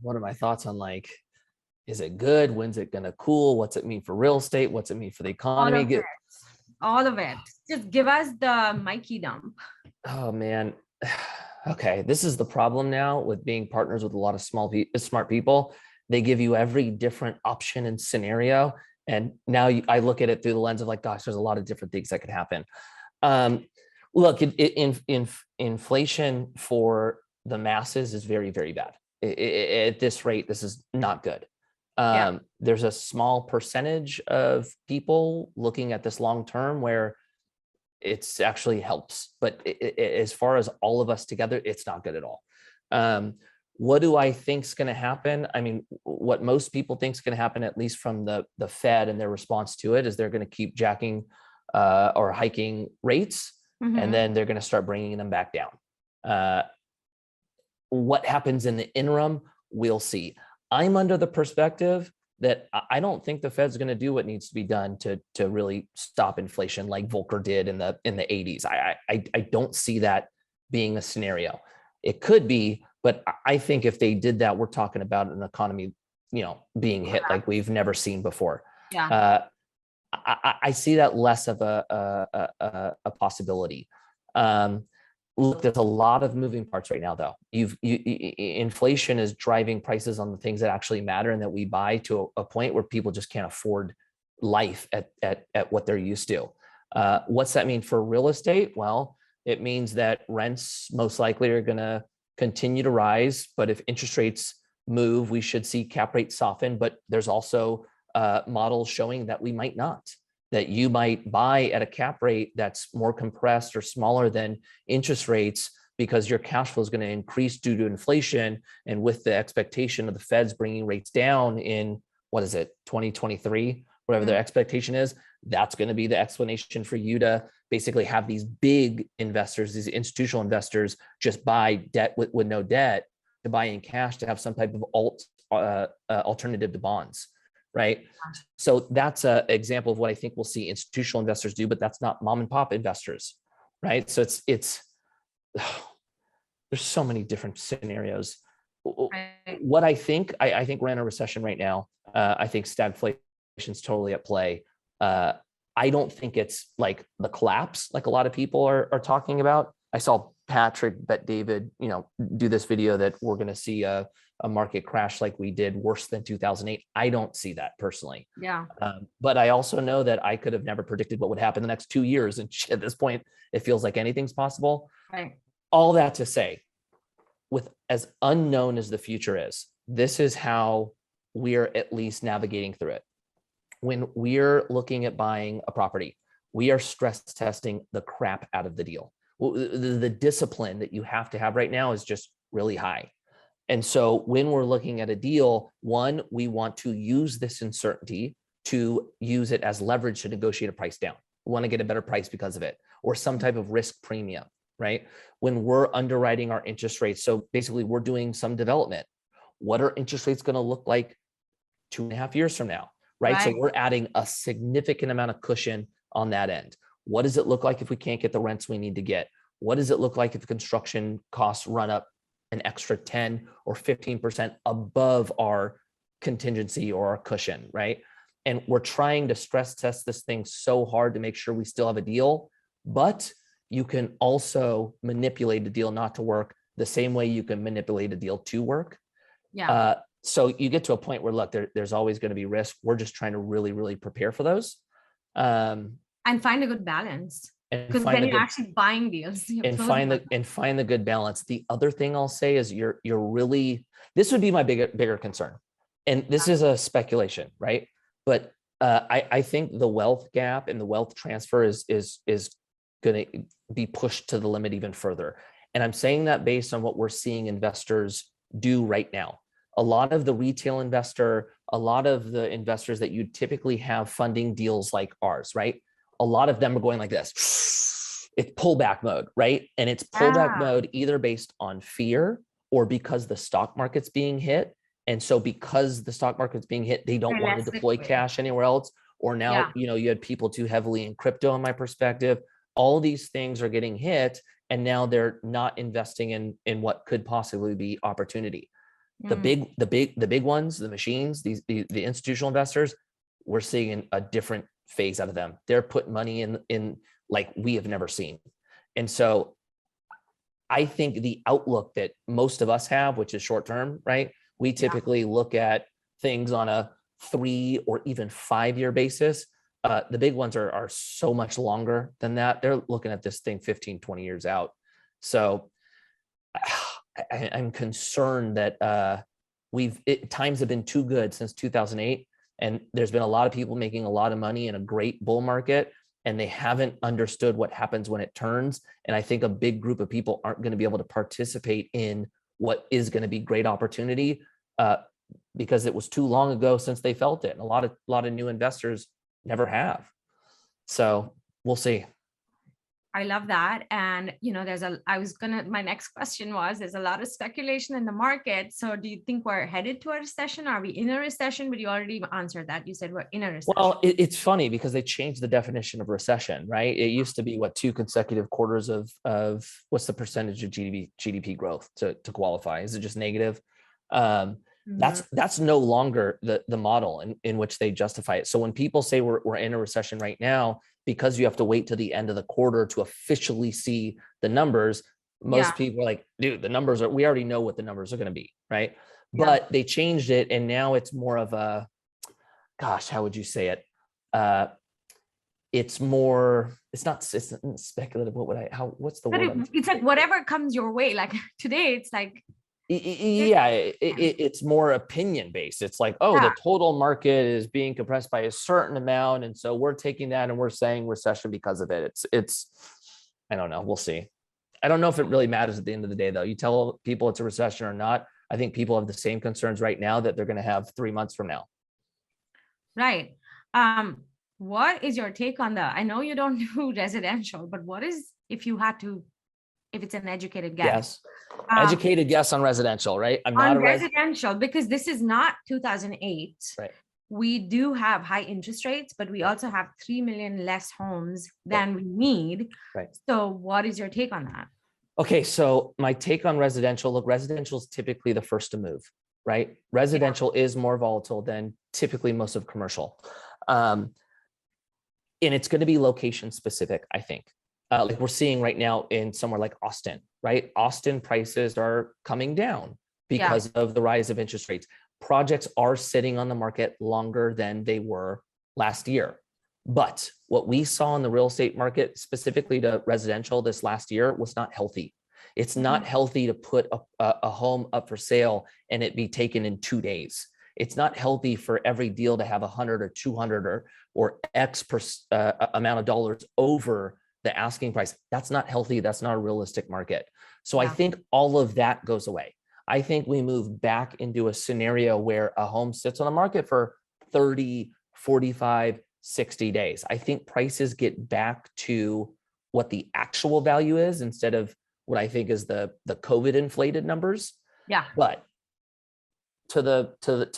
[SPEAKER 2] What are my thoughts on, like, is it good? When's it going to cool? What's it mean for real estate? What's it mean for the economy?
[SPEAKER 1] All of it. Just give us the Mikey dump.
[SPEAKER 2] Oh man. Okay, this is the problem now with being partners with a lot of smart people. They give you every different option and scenario, and now I look at it through the lens of like, gosh, there's a lot of different things that could happen. Look, inflation for the masses is very, very bad. At this rate, this is not good. There's a small percentage of people looking at this long term where it's actually helps, but as far as all of us together, it's not good at all. What do I think is going to happen? I mean, what most people think is going to happen, at least from the Fed and their response to it, is they're going to keep jacking or hiking rates, and then they're going to start bringing them back down. What happens in the interim, we'll see. I'm under the perspective that I don't think the Fed's going to do what needs to be done to really stop inflation like Volcker did in the 80s. I don't see that being a scenario. It could be, but I think if they did that, we're talking about an economy, being hit like we've never seen before.
[SPEAKER 1] Yeah.
[SPEAKER 2] I see that less of a possibility. Look, there's a lot of moving parts right now, though. Inflation is driving prices on the things that actually matter and that we buy to a point where people just can't afford life at what they're used to. What's that mean for real estate? Well, it means that rents most likely are going to continue to rise. But if interest rates move, we should see cap rates soften. But there's also models showing that we might not. That you might buy at a cap rate that's more compressed or smaller than interest rates because your cash flow is going to increase due to inflation. And with the expectation of the Feds bringing rates down in, 2023, whatever their expectation is, that's going to be the explanation for you to basically have these big investors, these institutional investors, just buy debt with no debt, to buy in cash to have some type of alternative to bonds. right? So that's an example of what I think we'll see institutional investors do, but that's not mom and pop investors, right? So it's there's so many different scenarios. What I think we're in a recession right now. I think stagflation is totally at play. I don't think it's like the collapse like a lot of people are talking about. I saw Patrick Bet David, do this video that we're going to see a market crash like we did, worse than 2008. I don't see that personally.
[SPEAKER 1] Yeah.
[SPEAKER 2] But I also know that I could have never predicted what would happen the next 2 years. And at this point, it feels like anything's possible.
[SPEAKER 1] Right.
[SPEAKER 2] All that to say, with as unknown as the future is, this is how we're at least navigating through it. When we're looking at buying a property, we are stress testing the crap out of the deal. The discipline that you have to have right now is just really high. And so when we're looking at a deal, one, we want to use this uncertainty to use it as leverage to negotiate a price down. We want to get a better price because of it, or some type of risk premium, right? When we're underwriting our interest rates, so basically we're doing some development. What are interest rates going to look like 2.5 years from now, right? So we're adding a significant amount of cushion on that end. What does it look like if we can't get the rents we need to get? What does it look like if construction costs run up an extra 10 or 15% above our contingency or our cushion, right? And we're trying to stress test this thing so hard to make sure we still have a deal, but you can also manipulate a deal not to work the same way you can manipulate a deal to work.
[SPEAKER 1] Yeah.
[SPEAKER 2] So you get to a point where, look, there's always going to be risk. We're just trying to really, really prepare for those.
[SPEAKER 1] And find a good balance. Because then you're actually buying deals.
[SPEAKER 2] And find the good balance. The other thing I'll say is you're really, this would be my bigger concern. And this is a speculation, right? But I think the wealth gap and the wealth transfer is going to be pushed to the limit even further. And I'm saying that based on what we're seeing investors do right now. A lot of the retail investor, a lot of the investors that you typically have funding deals like ours, right? A lot of them are going like this. It's pullback mode, right? And it's pullback mode either based on fear or because the stock market's being hit. And so because the stock market's being hit, they don't want to deploy cash anywhere else. Or now, you had people too heavily in crypto, in my perspective. All these things are getting hit, and now they're not investing in what could possibly be opportunity. The big ones, the machines, the institutional investors, we're seeing a different phase out of them. They're putting money in like we have never seen. And so I think the outlook that most of us have, which is short term, right? We typically look at things on a 3 or even 5 year basis. The big ones are so much longer than that. They're looking at this thing 15, 20 years out. So I'm concerned that times have been too good since 2008. And there's been a lot of people making a lot of money in a great bull market, and they haven't understood what happens when it turns. And I think a big group of people aren't going to be able to participate in what is going to be great opportunity because it was too long ago since they felt it. And a lot of new investors never have. So we'll see.
[SPEAKER 1] I love that. And, my next question was, there's a lot of speculation in the market. So do you think we're headed to a recession? Are we in a recession? But you already answered that. You said we're in a recession.
[SPEAKER 2] Well, it's funny because they changed the definition of recession, right? It used to be 2 consecutive quarters of what's the percentage of GDP growth to qualify? Is it just negative? That's no longer the model in which they justify it. So when people say we're in a recession right now, because you have to wait to the end of the quarter to officially see the numbers, most people are like, dude, we already know what the numbers are going to be, right? Yeah. But they changed it, and now it's more of a, gosh, how would you say it? It's not speculative. What's the word?
[SPEAKER 1] It's like whatever comes your way. Like today, it's like,
[SPEAKER 2] it's more opinion based. It's like, the total market is being compressed by a certain amount, and so we're taking that and we're saying recession because of it. It's I don't know, we'll see. I don't know if it really matters at the end of the day, though. You tell people it's a recession or not, I think people have the same concerns right now that they're going to have 3 months from now.
[SPEAKER 1] Right. What is your take on that? I know you don't do residential, but what is, if it's an educated guess?
[SPEAKER 2] Yes. Educated guess on residential, right? I'm not
[SPEAKER 1] on residential, because this is not 2008.
[SPEAKER 2] Right.
[SPEAKER 1] we do have high interest rates, but we also have 3 million less homes than we need.
[SPEAKER 2] Right.
[SPEAKER 1] So what is your take on that?
[SPEAKER 2] Okay, so my take on residential, look, residential is typically the first to move, right? Residential is more volatile than typically most of commercial. And it's going to be location specific, I think. Like we're seeing right now in somewhere like Austin, right? Austin prices are coming down because of the rise of interest rates. Projects are sitting on the market longer than they were last year. But what we saw in the real estate market, specifically to residential this last year, was not healthy. It's not healthy to put a home up for sale and it be taken in 2 days. It's not healthy for every deal to have 100 or 200 or X amount of dollars over the asking price. That's not healthy. That's not a realistic market. So I think all of that goes away. I think we move back into a scenario where a home sits on the market for 30, 45, 60 days. I think prices get back to what the actual value is instead of what I think is the COVID inflated numbers.
[SPEAKER 1] Yeah.
[SPEAKER 2] But to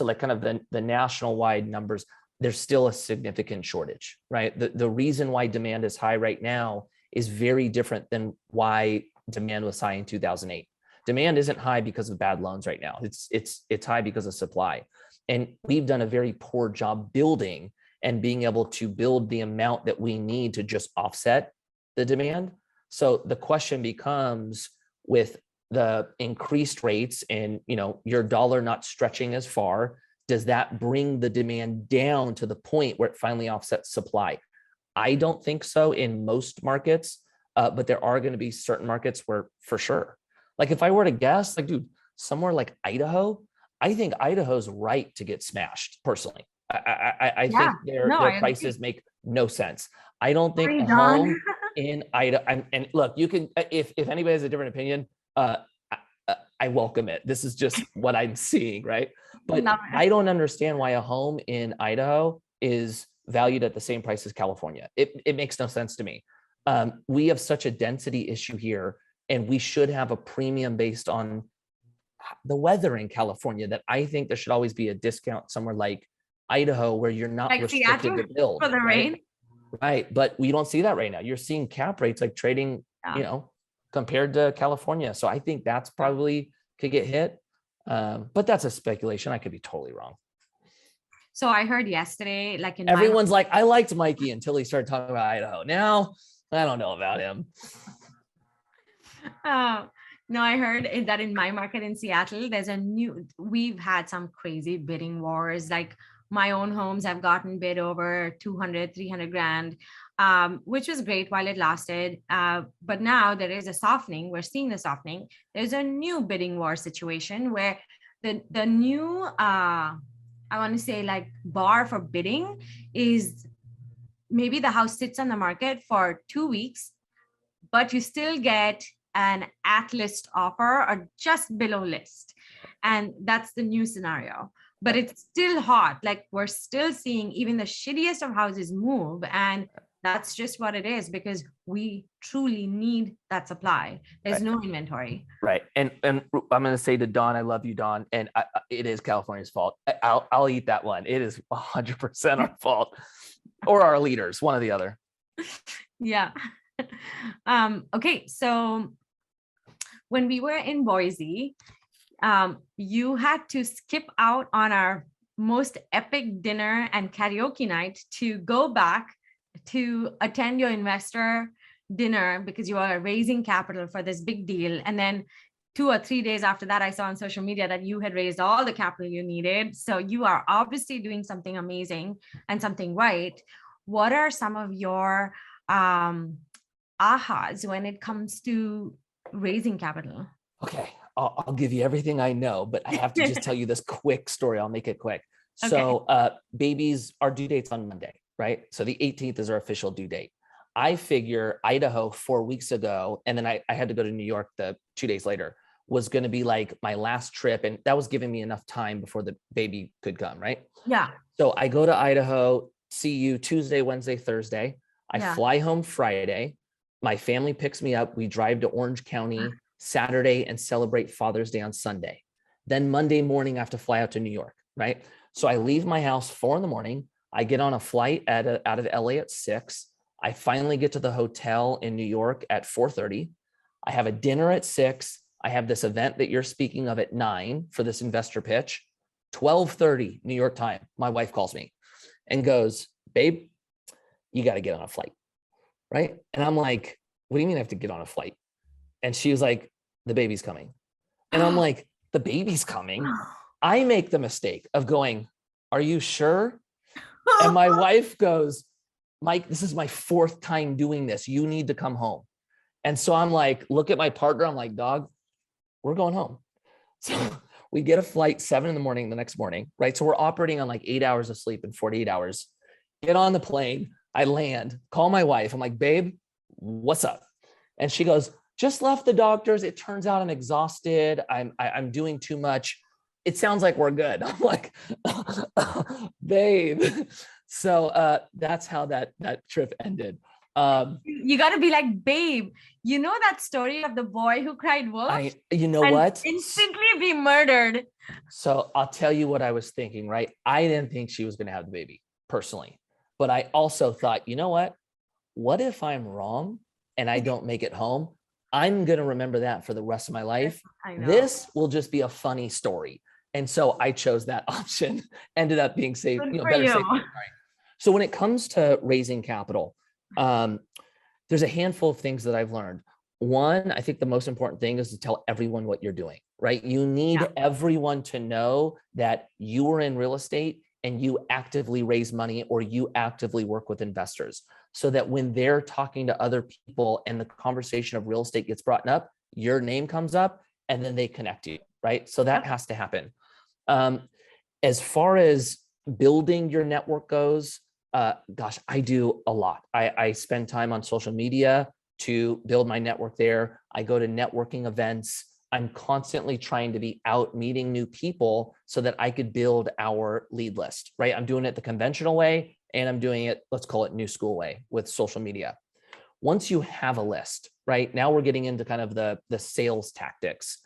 [SPEAKER 2] like kind of the national wide numbers, there's still a significant shortage, right? The reason why demand is high right now is very different than why demand was high in 2008. Demand isn't high because of bad loans right now. It's high because of supply. And we've done a very poor job building and being able to build the amount that we need to just offset the demand. So the question becomes, with the increased rates and your dollar not stretching as far, does that bring the demand down to the point where it finally offsets supply? I don't think so in most markets, but there are going to be certain markets where for sure. Like if I were to guess, like dude, somewhere like Idaho, I think Idaho's right to get smashed personally. I think their prices make no sense. I don't think a home in Idaho, and look, you can, if anybody has a different opinion, I welcome it. This is just what I'm seeing, right? But I don't understand why a home in Idaho is valued at the same price as California. It makes no sense to me. We have such a density issue here, and we should have a premium based on the weather in California, that I think there should always be a discount somewhere like Idaho where you're not like restricted
[SPEAKER 1] Seattle
[SPEAKER 2] to build
[SPEAKER 1] for the rain.
[SPEAKER 2] Right. But we don't see that right now. You're seeing cap rates like trading, compared to California. So I think that's probably could get hit. But that's a speculation. I could be totally wrong.
[SPEAKER 1] So I heard yesterday, like
[SPEAKER 2] everyone's like, I liked Mikey until he started talking about Idaho. Now I don't know about him.
[SPEAKER 1] No, I heard that in my market in Seattle, we've had some crazy bidding wars. Like my own homes have gotten bid over 200, 300 grand, which was great while it lasted. But now there is a softening. We're seeing the softening. There's a new bidding war situation where the new, I want to say like bar for bidding is maybe the house sits on the market for 2 weeks, but you still get an at list offer or just below list. And that's the new scenario. But it's still hot. Like we're still seeing even the shittiest of houses move. And that's just what it is, because we truly need that supply. There's no inventory.
[SPEAKER 2] Right. And I'm going to say to Dawn, I love you, Dawn. And it is California's fault. I'll eat that one. It is 100% our fault, or our leaders, one or the other.
[SPEAKER 1] Yeah. Okay. So when we were in Boise, you had to skip out on our most epic dinner and karaoke night to go back to attend your investor dinner because you are raising capital for this big deal. And then 2 or 3 days after that, I saw on social media that you had raised all the capital you needed. So you are obviously doing something amazing and something right. What are some of your ahas when it comes to raising capital?
[SPEAKER 2] Okay, I'll give you everything I know, but I have to just tell you this quick story. I'll make it quick. So babies, our due date's on Monday, right? So the 18th is our official due date. I figure Idaho 4 weeks ago, and then I had to go to New York the 2 days later, was going to be like my last trip. And that was giving me enough time before the baby could come, right?
[SPEAKER 1] Yeah.
[SPEAKER 2] So I go to Idaho, see you Tuesday, Wednesday, Thursday. I fly home Friday. My family picks me up. We drive to Orange County Saturday and celebrate Father's Day on Sunday. Then Monday morning, I have to fly out to New York, right? So I leave my house 4 a.m. I get on a flight out of LA at 6. I finally get to the hotel in New York at 4:30. I have a dinner at 6. I have this event that you're speaking of at 9 for this investor pitch. 12:30 New York time, my wife calls me and goes, babe, you got to get on a flight, right? And I'm like, what do you mean I have to get on a flight? And she was like, the baby's coming. And I'm like, the baby's coming. I make the mistake of going, are you sure? And my wife goes, Mike, this is my 4th time doing this. You need to come home. And so I'm like, look at my partner. I'm like, dog, we're going home. So we get a flight 7 a.m. the next morning, right? So we're operating on like 8 hours of sleep in 48 hours. Get on the plane. I land, call my wife. I'm like, babe, what's up? And she goes, just left the doctors. It turns out I'm exhausted. I'm doing too much. It sounds like we're good. I'm like, babe. So that's how that trip ended.
[SPEAKER 1] You got to be like, babe, you know that story of the boy who cried wolf?
[SPEAKER 2] You know
[SPEAKER 1] and
[SPEAKER 2] what?
[SPEAKER 1] Instantly be murdered.
[SPEAKER 2] So I'll tell you what I was thinking, right? I didn't think she was going to have the baby personally, but I also thought, you know what? What if I'm wrong and I don't make it home? I'm going to remember that for the rest of my life.
[SPEAKER 1] I know.
[SPEAKER 2] This will just be a funny story. And so I chose that option, ended up being safe,
[SPEAKER 1] Good for
[SPEAKER 2] better
[SPEAKER 1] you.
[SPEAKER 2] safe than sorry. So when it comes to raising capital, there's a handful of things that I've learned. One, I think the most important thing is to tell everyone what you're doing, right? You need everyone to know that you are in real estate and you actively raise money or you actively work with investors, so that when they're talking to other people and the conversation of real estate gets brought up, your name comes up and then they connect you, right? So that has to happen. As far as building your network goes, gosh, I do a lot. I spend time on social media to build my network there. I go to networking events. I'm constantly trying to be out meeting new people so that I could build our lead list, right? I'm doing it the conventional way and I'm doing it, let's call it new school way with social media. Once you have a list, right? Now we're getting into kind of the sales tactics.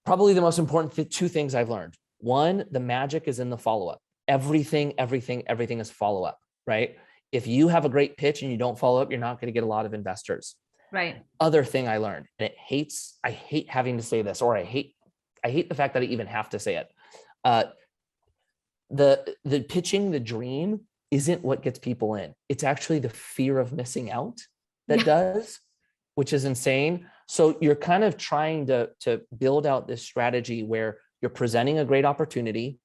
[SPEAKER 2] Probably the most important 2 things I've learned. One, the magic is in the follow-up. Everything is follow-up, right? If you have a great pitch and you don't follow up, you're not going to get a lot of investors.
[SPEAKER 1] Right.
[SPEAKER 2] Other thing I learned, and I hate having to say this, or I hate the fact that I even have to say it. The pitching the dream isn't what gets people in. It's actually the fear of missing out that does, which is insane. So you're kind of trying to build out this strategy where you're presenting a great opportunity,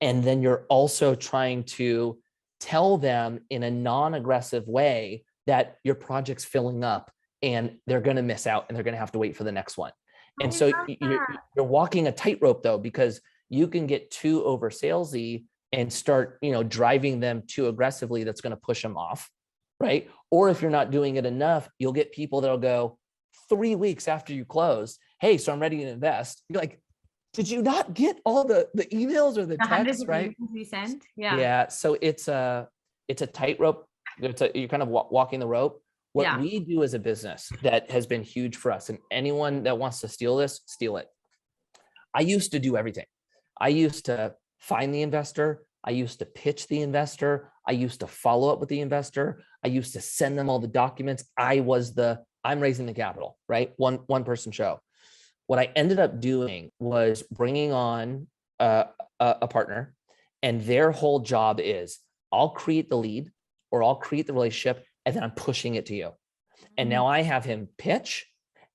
[SPEAKER 2] and then you're also trying to tell them in a non-aggressive way that your project's filling up and they're going to miss out and they're going to have to wait for the next one. And so you're walking a tightrope though, because you can get too over salesy and start, driving them too aggressively. That's going to push them off, right? Or if you're not doing it enough, you'll get people that'll go 3 weeks after you close, hey, so I'm ready to invest. You're like, did you not get all the emails or the texts, right?
[SPEAKER 1] We sent?
[SPEAKER 2] Yeah. So it's a tightrope. You're kind of walking the rope. What we do as a business that has been huge for us, and anyone that wants to steal this, steal it. I used to do everything. I used to find the investor. I used to pitch the investor. I used to follow up with the investor. I used to send them all the documents. I'm raising the capital, right? One person show. What I ended up doing was bringing on a partner, and their whole job is I'll create the lead or I'll create the relationship, and then I'm pushing it to you. And now I have him pitch,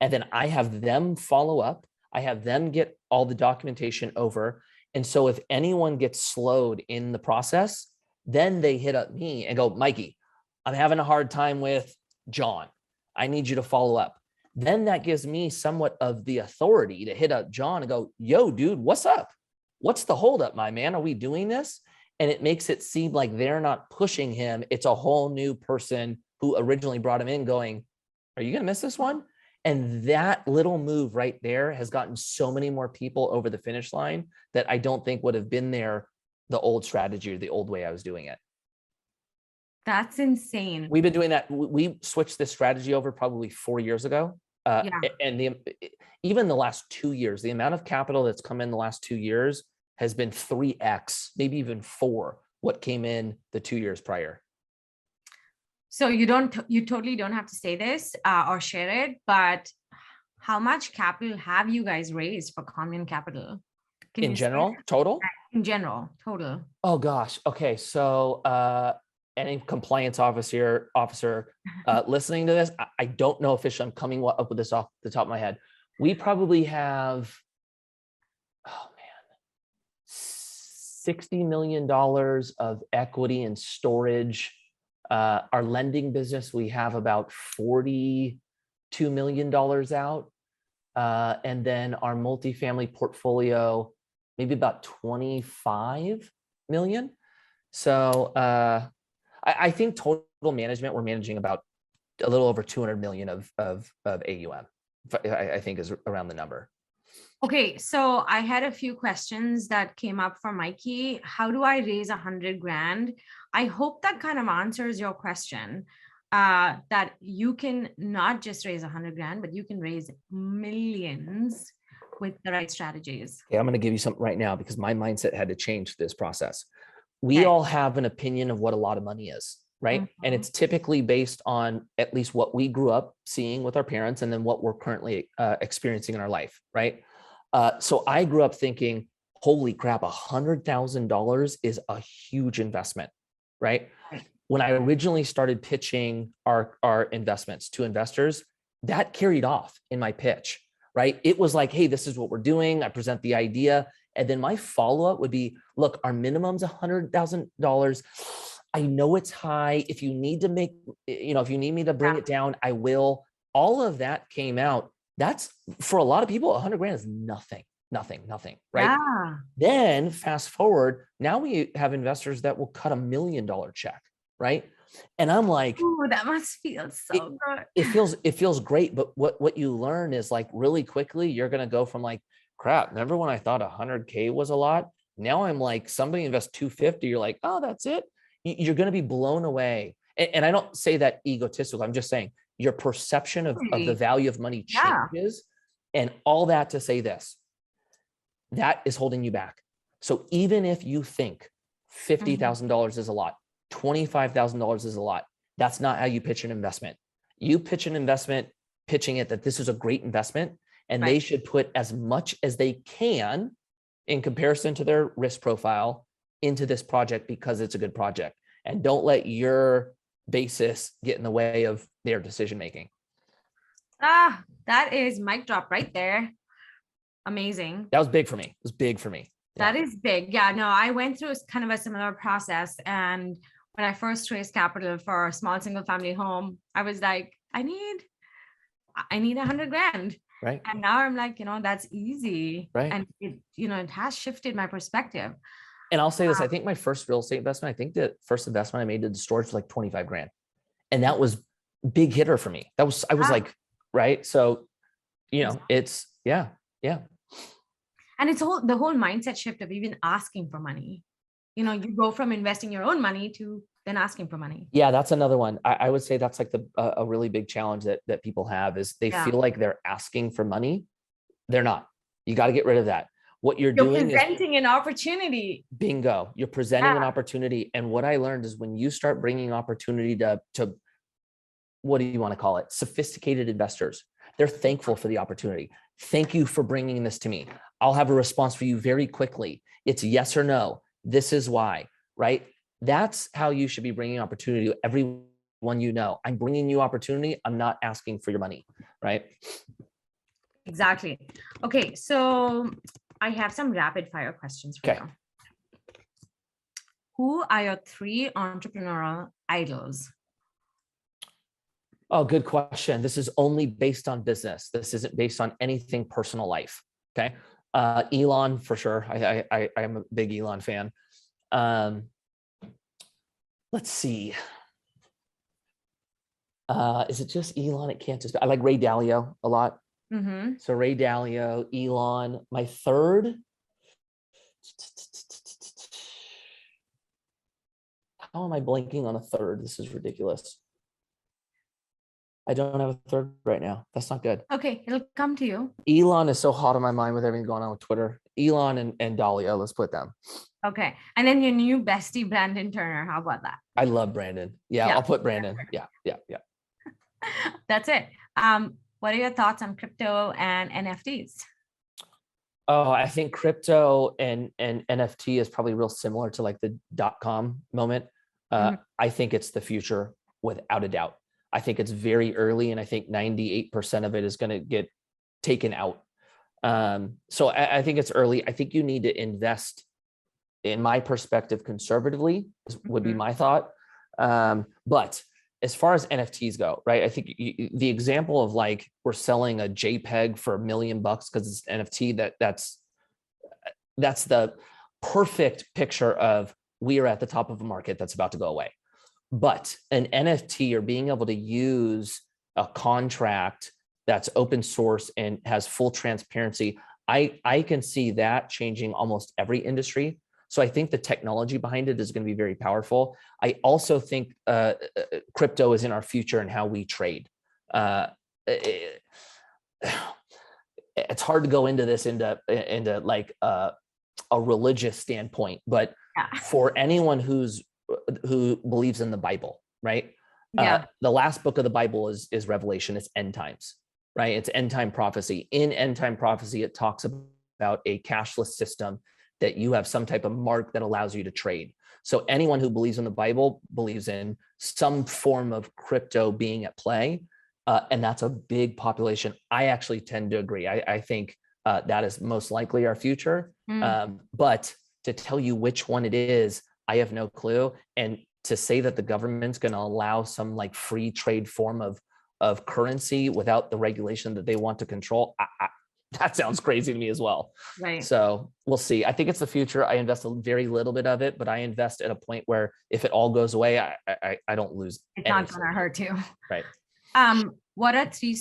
[SPEAKER 2] and then I have them follow up. I have them get all the documentation over. And so if anyone gets slowed in the process, then they hit up me and go, Mikey, I'm having a hard time with John. I need you to follow up. Then that gives me somewhat of the authority to hit up John and go, yo, dude, what's up? What's the holdup, my man? Are we doing this? And it makes it seem like they're not pushing him. It's a whole new person who originally brought him in going, are you going to miss this one? And that little move right there has gotten so many more people over the finish line that I don't think would have been there the old strategy or the old way I was doing it.
[SPEAKER 1] That's insane.
[SPEAKER 2] We've been doing that. We switched this strategy over probably 4 years ago. And even the last 2 years, the amount of capital that's come in the last 2 years has been 3x, maybe even 4 what came in the 2 years prior.
[SPEAKER 1] So you totally don't have to say this or share it, but how much capital have you guys raised for Commune Capital? Can
[SPEAKER 2] In
[SPEAKER 1] you say
[SPEAKER 2] general,
[SPEAKER 1] that?
[SPEAKER 2] total?
[SPEAKER 1] In general, total.
[SPEAKER 2] Oh gosh. Okay. So any compliance officer listening to this, I don't know officially. I'm coming up with this off the top of my head. We probably have, oh man, $60 million of equity and storage. Our lending business, we have about $42 million out. And then our multifamily portfolio, maybe about 25 million. So I think total management, we're managing about a little over 200 million of AUM, I think is around the number.
[SPEAKER 1] Okay, so I had a few questions that came up for Mikey. How do I raise 100 grand? I hope that kind of answers your question, that you can not just raise 100 grand, but you can raise millions with the right strategies.
[SPEAKER 2] Okay, I'm going to give you something right now because my mindset had to change this process. We
[SPEAKER 1] Okay.
[SPEAKER 2] all have an opinion of what a lot of money is, right? And it's typically based on at least what we grew up seeing with our parents and then what we're currently experiencing in our life, right? So I grew up thinking, holy crap, $100,000 is a huge investment, right? When I originally started pitching our investments to investors, that carried off in my pitch, right? It was like, hey, this is what we're doing. I present the idea. And then my follow-up would be, look, our minimum's $100,000. I know it's high. If you need to make, if you need me to bring it down, I will. All of that came out. That's, for a lot of people, 100 grand is nothing, right?
[SPEAKER 1] Yeah.
[SPEAKER 2] Then fast forward, now we have investors that will cut $1 million check, right? And I'm like,
[SPEAKER 1] Ooh, that must feel so good.
[SPEAKER 2] it feels great. But what you learn is like really quickly, you're going to go from like, crap, remember when I thought 100K was a lot? Now I'm like, somebody invests 250, you're like, oh, that's it. You're going to be blown away. And I don't say that egotistical. I'm just saying your perception of the value of money changes. And all that to say this, that is holding you back. So even if you think $50,000 is a lot, $25,000 is a lot, that's not how you pitch an investment. You pitch an investment, pitching it that this is a great investment, and they should put as much as they can in comparison to their risk profile into this project because it's a good project. And don't let your basis get in the way of their decision-making.
[SPEAKER 1] Ah, that is mic drop right there. Amazing.
[SPEAKER 2] That was big for me. It was big for me. Yeah.
[SPEAKER 1] That is big. Yeah, no, I went through kind of a similar process. And when I first raised capital for a small single family home, I was like, I need 100 grand.
[SPEAKER 2] Right.
[SPEAKER 1] And now I'm like, that's easy.
[SPEAKER 2] Right.
[SPEAKER 1] And it has shifted my perspective.
[SPEAKER 2] And I'll say this, I think my first real estate investment, I think the first investment I made to the storage was like 25 grand. And that was big hitter for me. I was like, right. So, it's, yeah.
[SPEAKER 1] And it's the whole mindset shift of even asking for money. You go from investing your own money to then asking for money.
[SPEAKER 2] Yeah, that's another one. I would say that's like a really big challenge that people have is they feel like they're asking for money. They're not. You got to get rid of that. What you're doing
[SPEAKER 1] presenting an opportunity.
[SPEAKER 2] Bingo. You're presenting an opportunity. And what I learned is when you start bringing opportunity to what do you want to call it? Sophisticated investors. They're thankful for the opportunity. Thank you for bringing this to me. I'll have a response for you very quickly. It's yes or no. This is why, right? That's how you should be bringing opportunity to everyone you know. I'm bringing you opportunity. I'm not asking for your money, right?
[SPEAKER 1] Exactly. Okay, so I have some rapid fire questions for you. Who are your 3 entrepreneurial idols?
[SPEAKER 2] Oh, good question. This is only based on business. This isn't based on anything personal life. Okay. Elon for sure. I am a big Elon fan. Let's see. Is it just Elon? It can't just be. I like Ray Dalio a lot. So Ray Dalio, Elon. My third. How am I blanking on a third? This is ridiculous. I don't have a third right now. That's not good.
[SPEAKER 1] Okay, it'll come to you.
[SPEAKER 2] Elon is so hot on my mind with everything going on with Twitter. Elon and Dahlia, let's put them.
[SPEAKER 1] Okay. And then your new bestie, Brandon Turner. How about that?
[SPEAKER 2] I love Brandon. Yeah,
[SPEAKER 1] Yeah.
[SPEAKER 2] I'll put Brandon. Yeah.
[SPEAKER 1] That's it. What are your thoughts on crypto and NFTs?
[SPEAKER 2] Oh, I think crypto and NFT is probably real similar to like the .com moment. I think it's the future without a doubt. I think it's very early, and I think 98% of it is going to get taken out. So I think it's early. I think you need to invest, in my perspective, conservatively would be my thought. But as far as NFTs go, right? I think the example of like we're selling a JPEG for $1 million because it's NFT, that's the perfect picture of we are at the top of a market that's about to go away. But an NFT, or being able to use a contract that's open source and has full transparency, I can see that changing almost every industry. So I think the technology behind it is going to be very powerful. I also think crypto is in our future and how we trade. It's hard to go into this into like a religious standpoint, but for anyone who believes in the Bible, right?
[SPEAKER 1] Yeah.
[SPEAKER 2] The last book of the Bible is Revelation. It's end times, right? It's end time prophecy. In end time prophecy, it talks about a cashless system that you have some type of mark that allows you to trade. So anyone who believes in the Bible believes in some form of crypto being at play. And that's a big population. I actually tend to agree. I think that is most likely our future. But to tell you which one it is, I have no clue. And to say that the government's going to allow some like free trade form of currency without the regulation that they want to control, that sounds crazy to me as well.
[SPEAKER 1] Right.
[SPEAKER 2] So we'll see. I think it's the future. I invest a very little bit of it, but I invest at a point where if it all goes away, I don't lose.
[SPEAKER 1] It's not going to hurt you.
[SPEAKER 2] Right.
[SPEAKER 1] What are 3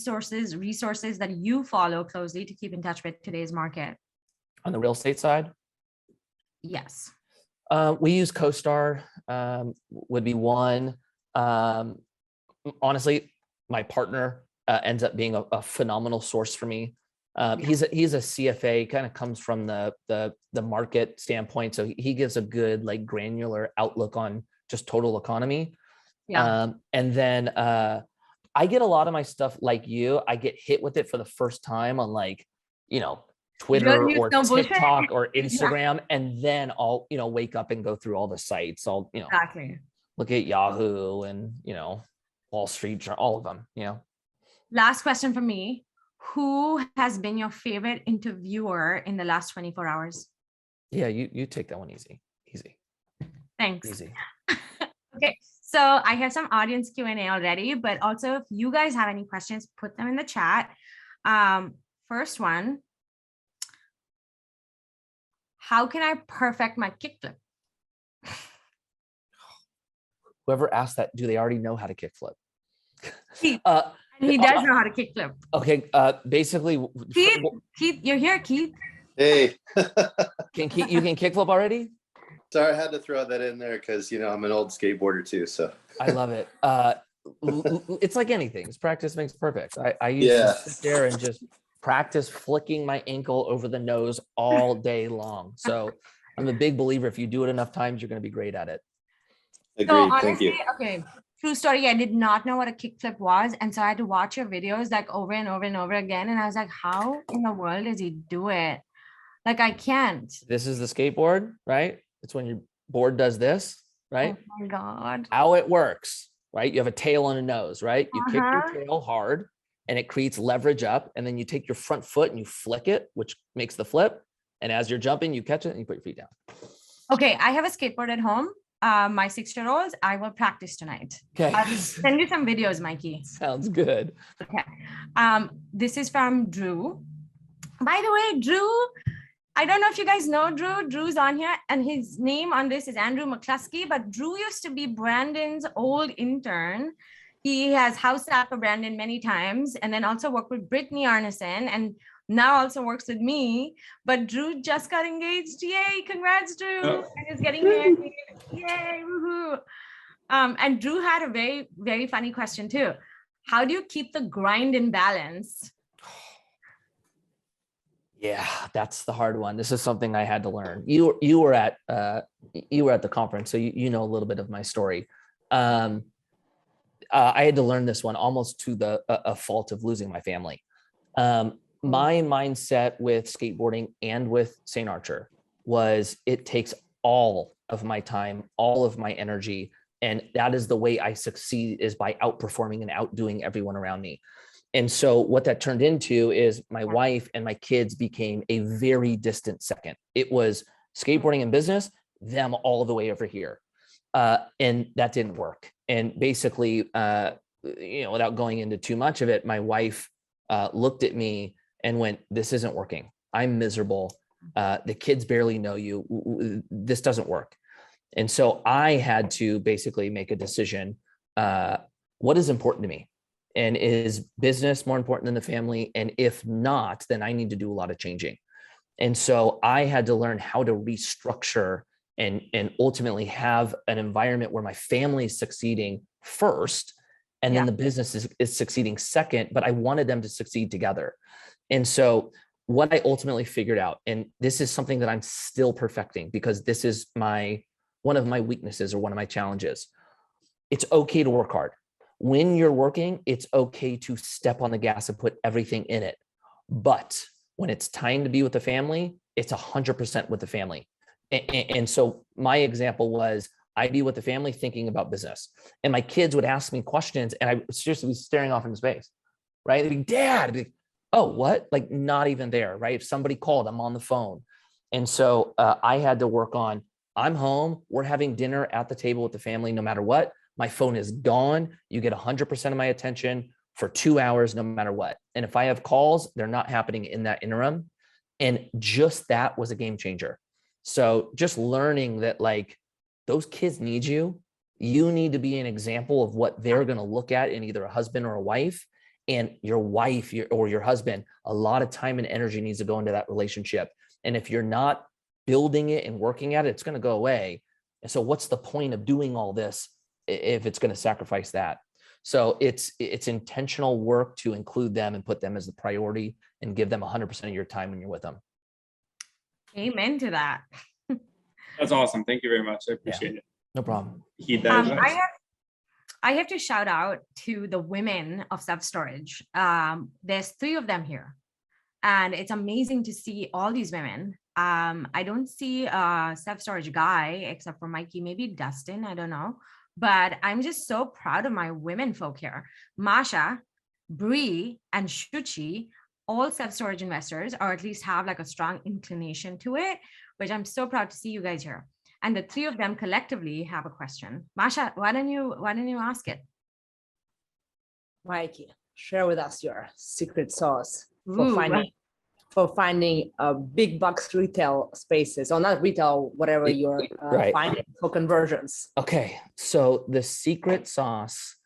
[SPEAKER 1] resources that you follow closely to keep in touch with today's market?
[SPEAKER 2] On the real estate side?
[SPEAKER 1] Yes.
[SPEAKER 2] We use CoStar, would be one. Honestly, my partner ends up being a phenomenal source for me. He's a CFA, kind of comes from the market standpoint, so he gives a good like granular outlook on just total economy. And then I get a lot of my stuff like you. I get hit with it for the first time on like, Twitter or TikTok or Instagram, and then I'll wake up and go through all the sites. I'll
[SPEAKER 1] Exactly.
[SPEAKER 2] look at Yahoo and Wall Street, all of them.
[SPEAKER 1] Last question for me. Who has been your favorite interviewer in the last 24 hours?
[SPEAKER 2] Yeah, you take that one easy.
[SPEAKER 1] Thanks.
[SPEAKER 2] Easy.
[SPEAKER 1] Okay, so I have some audience Q&A already, but also if you guys have any questions, put them in the chat. First one. How can I perfect my kickflip?
[SPEAKER 2] Whoever asked that, do they already know how to kickflip?
[SPEAKER 1] Keith, and he does know how to kickflip.
[SPEAKER 2] Okay, basically.
[SPEAKER 1] Keith, you're here, Keith.
[SPEAKER 6] Hey.
[SPEAKER 2] You can kickflip already?
[SPEAKER 6] Sorry, I had to throw that in there because I'm an old skateboarder too. So
[SPEAKER 2] I love it. It's like anything. Practice makes perfect. I used to sit there and just practice flicking my ankle over the nose all day long. So I'm a big believer. If you do it enough times, you're going to be great at it.
[SPEAKER 6] Agreed.
[SPEAKER 1] So honestly,
[SPEAKER 6] thank you.
[SPEAKER 1] Okay. True story. I did not know what a kickflip was. And so I had to watch your videos like over and over and over again. And I was like, how in the world does he do it? Like, I can't.
[SPEAKER 2] This is the skateboard, right? It's when your board does this, right?
[SPEAKER 1] Oh my God.
[SPEAKER 2] How it works, right? You have a tail and a nose, right? You kick your tail hard and it creates leverage up. And then you take your front foot and you flick it, which makes the flip. And as you're jumping, you catch it and you put your feet down. Okay.
[SPEAKER 1] I have a skateboard at home. My 6-year-olds, I will practice tonight.
[SPEAKER 2] Okay.
[SPEAKER 1] I'll send you some videos, Mikey.
[SPEAKER 2] Sounds good.
[SPEAKER 1] Okay. This is from Drew. By the way, Drew, I don't know if you guys know Drew. Drew's on here, and his name on this is Andrew McCluskey, but Drew used to be Brandon's old intern. He has house sat for Brandon many times, and then also worked with Brittany Arneson, and now also works with me. But Drew just got engaged. Yay, congrats, Drew. And is getting married. Yay, woohoo. And Drew had a very, very funny question too. How do you keep the grind in balance?
[SPEAKER 2] Yeah, that's the hard one. This is something I had to learn. You were at the conference, so you know a little bit of my story. I had to learn this one almost to the a fault of losing my family. My mindset with skateboarding and with St. Archer was it takes all of my time, all of my energy, and that is the way I succeed, is by outperforming and outdoing everyone around me. And so what that turned into is my wife and my kids became a very distant second. It was skateboarding and business, them all the way over here. And that didn't work. And basically, without going into too much of it, my wife looked at me and went, "This isn't working. I'm miserable. The kids barely know you. This doesn't work." And so I had to basically make a decision. What is important to me? And is business more important than the family? And if not, then I need to do a lot of changing. And so I had to learn how to restructure and ultimately have an environment where my family is succeeding first, and then the business is succeeding second, but I wanted them to succeed together. And so what I ultimately figured out, and this is something that I'm still perfecting because this is one of my weaknesses or one of my challenges. It's okay to work hard. When you're working, it's okay to step on the gas and put everything in it. But when it's time to be with the family, it's 100% with the family. And so my example was I'd be with the family thinking about business, and my kids would ask me questions and I would seriously be staring off into space, right? They'd be, "Dad," I'd be, "Oh, what?" Like not even there, right? If somebody called, I'm on the phone. And so I had to work on, I'm home, we're having dinner at the table with the family, no matter what. My phone is gone. You get 100% of my attention for 2 hours, no matter what. And if I have calls, they're not happening in that interim. And just that was a game changer. So just learning that like those kids need you. You need to be an example of what they're going to look at in either a husband or a wife. And your wife or your husband, a lot of time and energy needs to go into that relationship. And if you're not building it and working at it, it's going to go away. And so what's the point of doing all this if it's going to sacrifice that? So it's intentional work to include them and put them as the priority and give them 100% of your time when you're with them.
[SPEAKER 1] Amen to that.
[SPEAKER 7] That's awesome. Thank you very much. I appreciate it.
[SPEAKER 2] No problem.
[SPEAKER 7] Heed that advice.
[SPEAKER 1] I have to shout out to the women of self-storage. There's 3 of them here, and it's amazing to see all these women. I don't see a self-storage guy except for Mikey, maybe Dustin, I don't know. But I'm just so proud of my women folk here. Masha, Bree, and Shuchi, all self-storage investors, or at least have like a strong inclination to it, which I'm so proud to see you guys here. And the 3 of them collectively have a question. Masha, why don't you ask it?
[SPEAKER 8] Mikey, share with us your secret sauce
[SPEAKER 1] Ooh.
[SPEAKER 8] for finding big box retail spaces, or not retail, whatever you're finding for conversions.
[SPEAKER 2] Okay, so the secret sauce,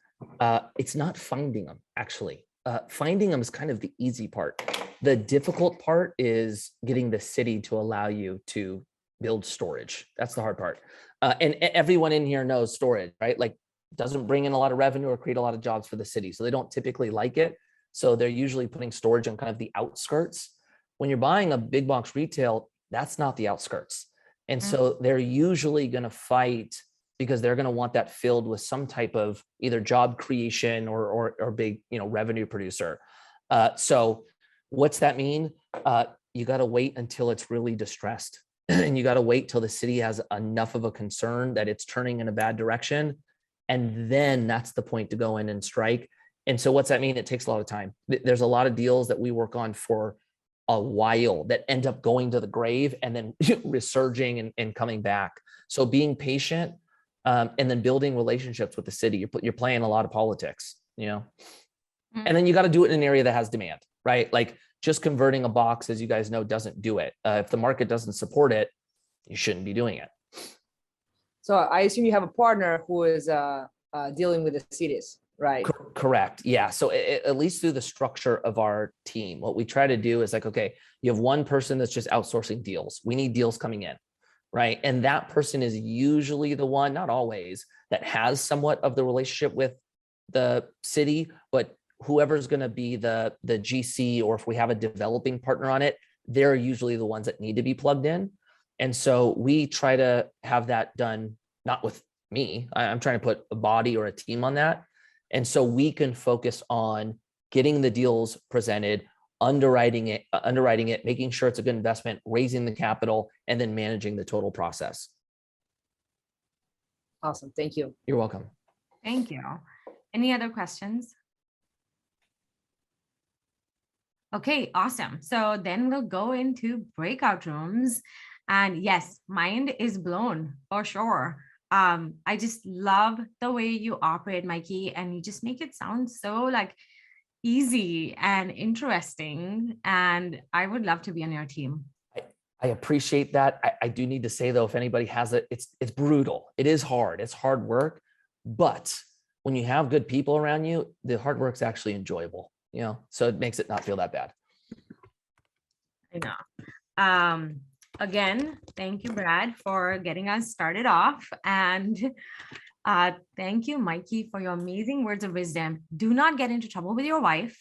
[SPEAKER 2] it's not finding them, actually. Finding them is kind of the easy part. The difficult part is getting the city to allow you to build storage. That's the hard part. And everyone in here knows storage, right? Like doesn't bring in a lot of revenue or create a lot of jobs for the city. So they don't typically like it. So they're usually putting storage on kind of the outskirts. When you're buying a big box retail, that's not the outskirts. And so they're usually going to fight because they're going to want that filled with some type of either job creation or big, revenue producer. So what's that mean? You got to wait until it's really distressed. And you got to wait till the city has enough of a concern that it's turning in a bad direction. And then that's the point to go in and strike. And so what's that mean? It takes a lot of time. There's a lot of deals that we work on for a while that end up going to the grave and then resurging and coming back. So being patient and then building relationships with the city, you're playing a lot of politics, and then you got to do it in an area that has demand, right? Like just converting a box, as you guys know, doesn't do it. If the market doesn't support it, you shouldn't be doing it.
[SPEAKER 8] So I assume you have a partner who is dealing with the cities, right?
[SPEAKER 2] Correct. Yeah. So at least through the structure of our team, what we try to do is like, okay, you have one person that's just outsourcing deals. We need deals coming in, right? And that person is usually the one, not always, that has somewhat of the relationship with the city, but whoever's going to be the GC, or if we have a developing partner on it, they're usually the ones that need to be plugged in. And so we try to have that done, not with me. I'm trying to put a body or a team on that. And so we can focus on getting the deals presented, underwriting it, making sure it's a good investment, raising the capital, and then managing the total process.
[SPEAKER 8] Awesome. Thank you.
[SPEAKER 2] You're welcome.
[SPEAKER 1] Thank you. Any other questions? Okay, awesome. So then we'll go into breakout rooms. And yes, mind is blown for sure. I just love the way you operate, Mikey, and you just make it sound so like easy and interesting. And I would love to be on your team.
[SPEAKER 2] I appreciate that. I do need to say though, if anybody has it, it's brutal. It is hard. It's hard work, but when you have good people around you, the hard work's actually enjoyable, you know, so it makes it not feel that bad.
[SPEAKER 1] I know. Again, thank you, Brad, for getting us started off. And thank you, Mikey, for your amazing words of wisdom. Do not get into trouble with your wife.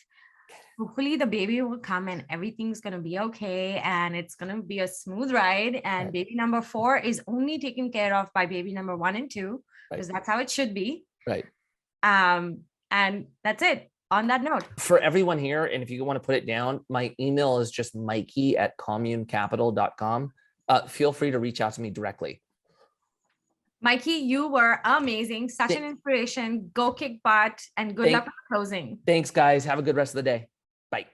[SPEAKER 1] Hopefully the baby will come and everything's going to be okay. And it's going to be a smooth ride. And baby number 4 is only taken care of by baby number 1 and 2, because that's how it should be.
[SPEAKER 2] Right.
[SPEAKER 1] And that's it. On that note,
[SPEAKER 2] for everyone here, and if you want to put it down, my email is just mikey@communecapital.com. Feel free to reach out to me directly.
[SPEAKER 1] Mikey, you were amazing. Such an inspiration. Go kick butt and good luck with closing.
[SPEAKER 2] Thanks, guys. Have a good rest of the day. Bye.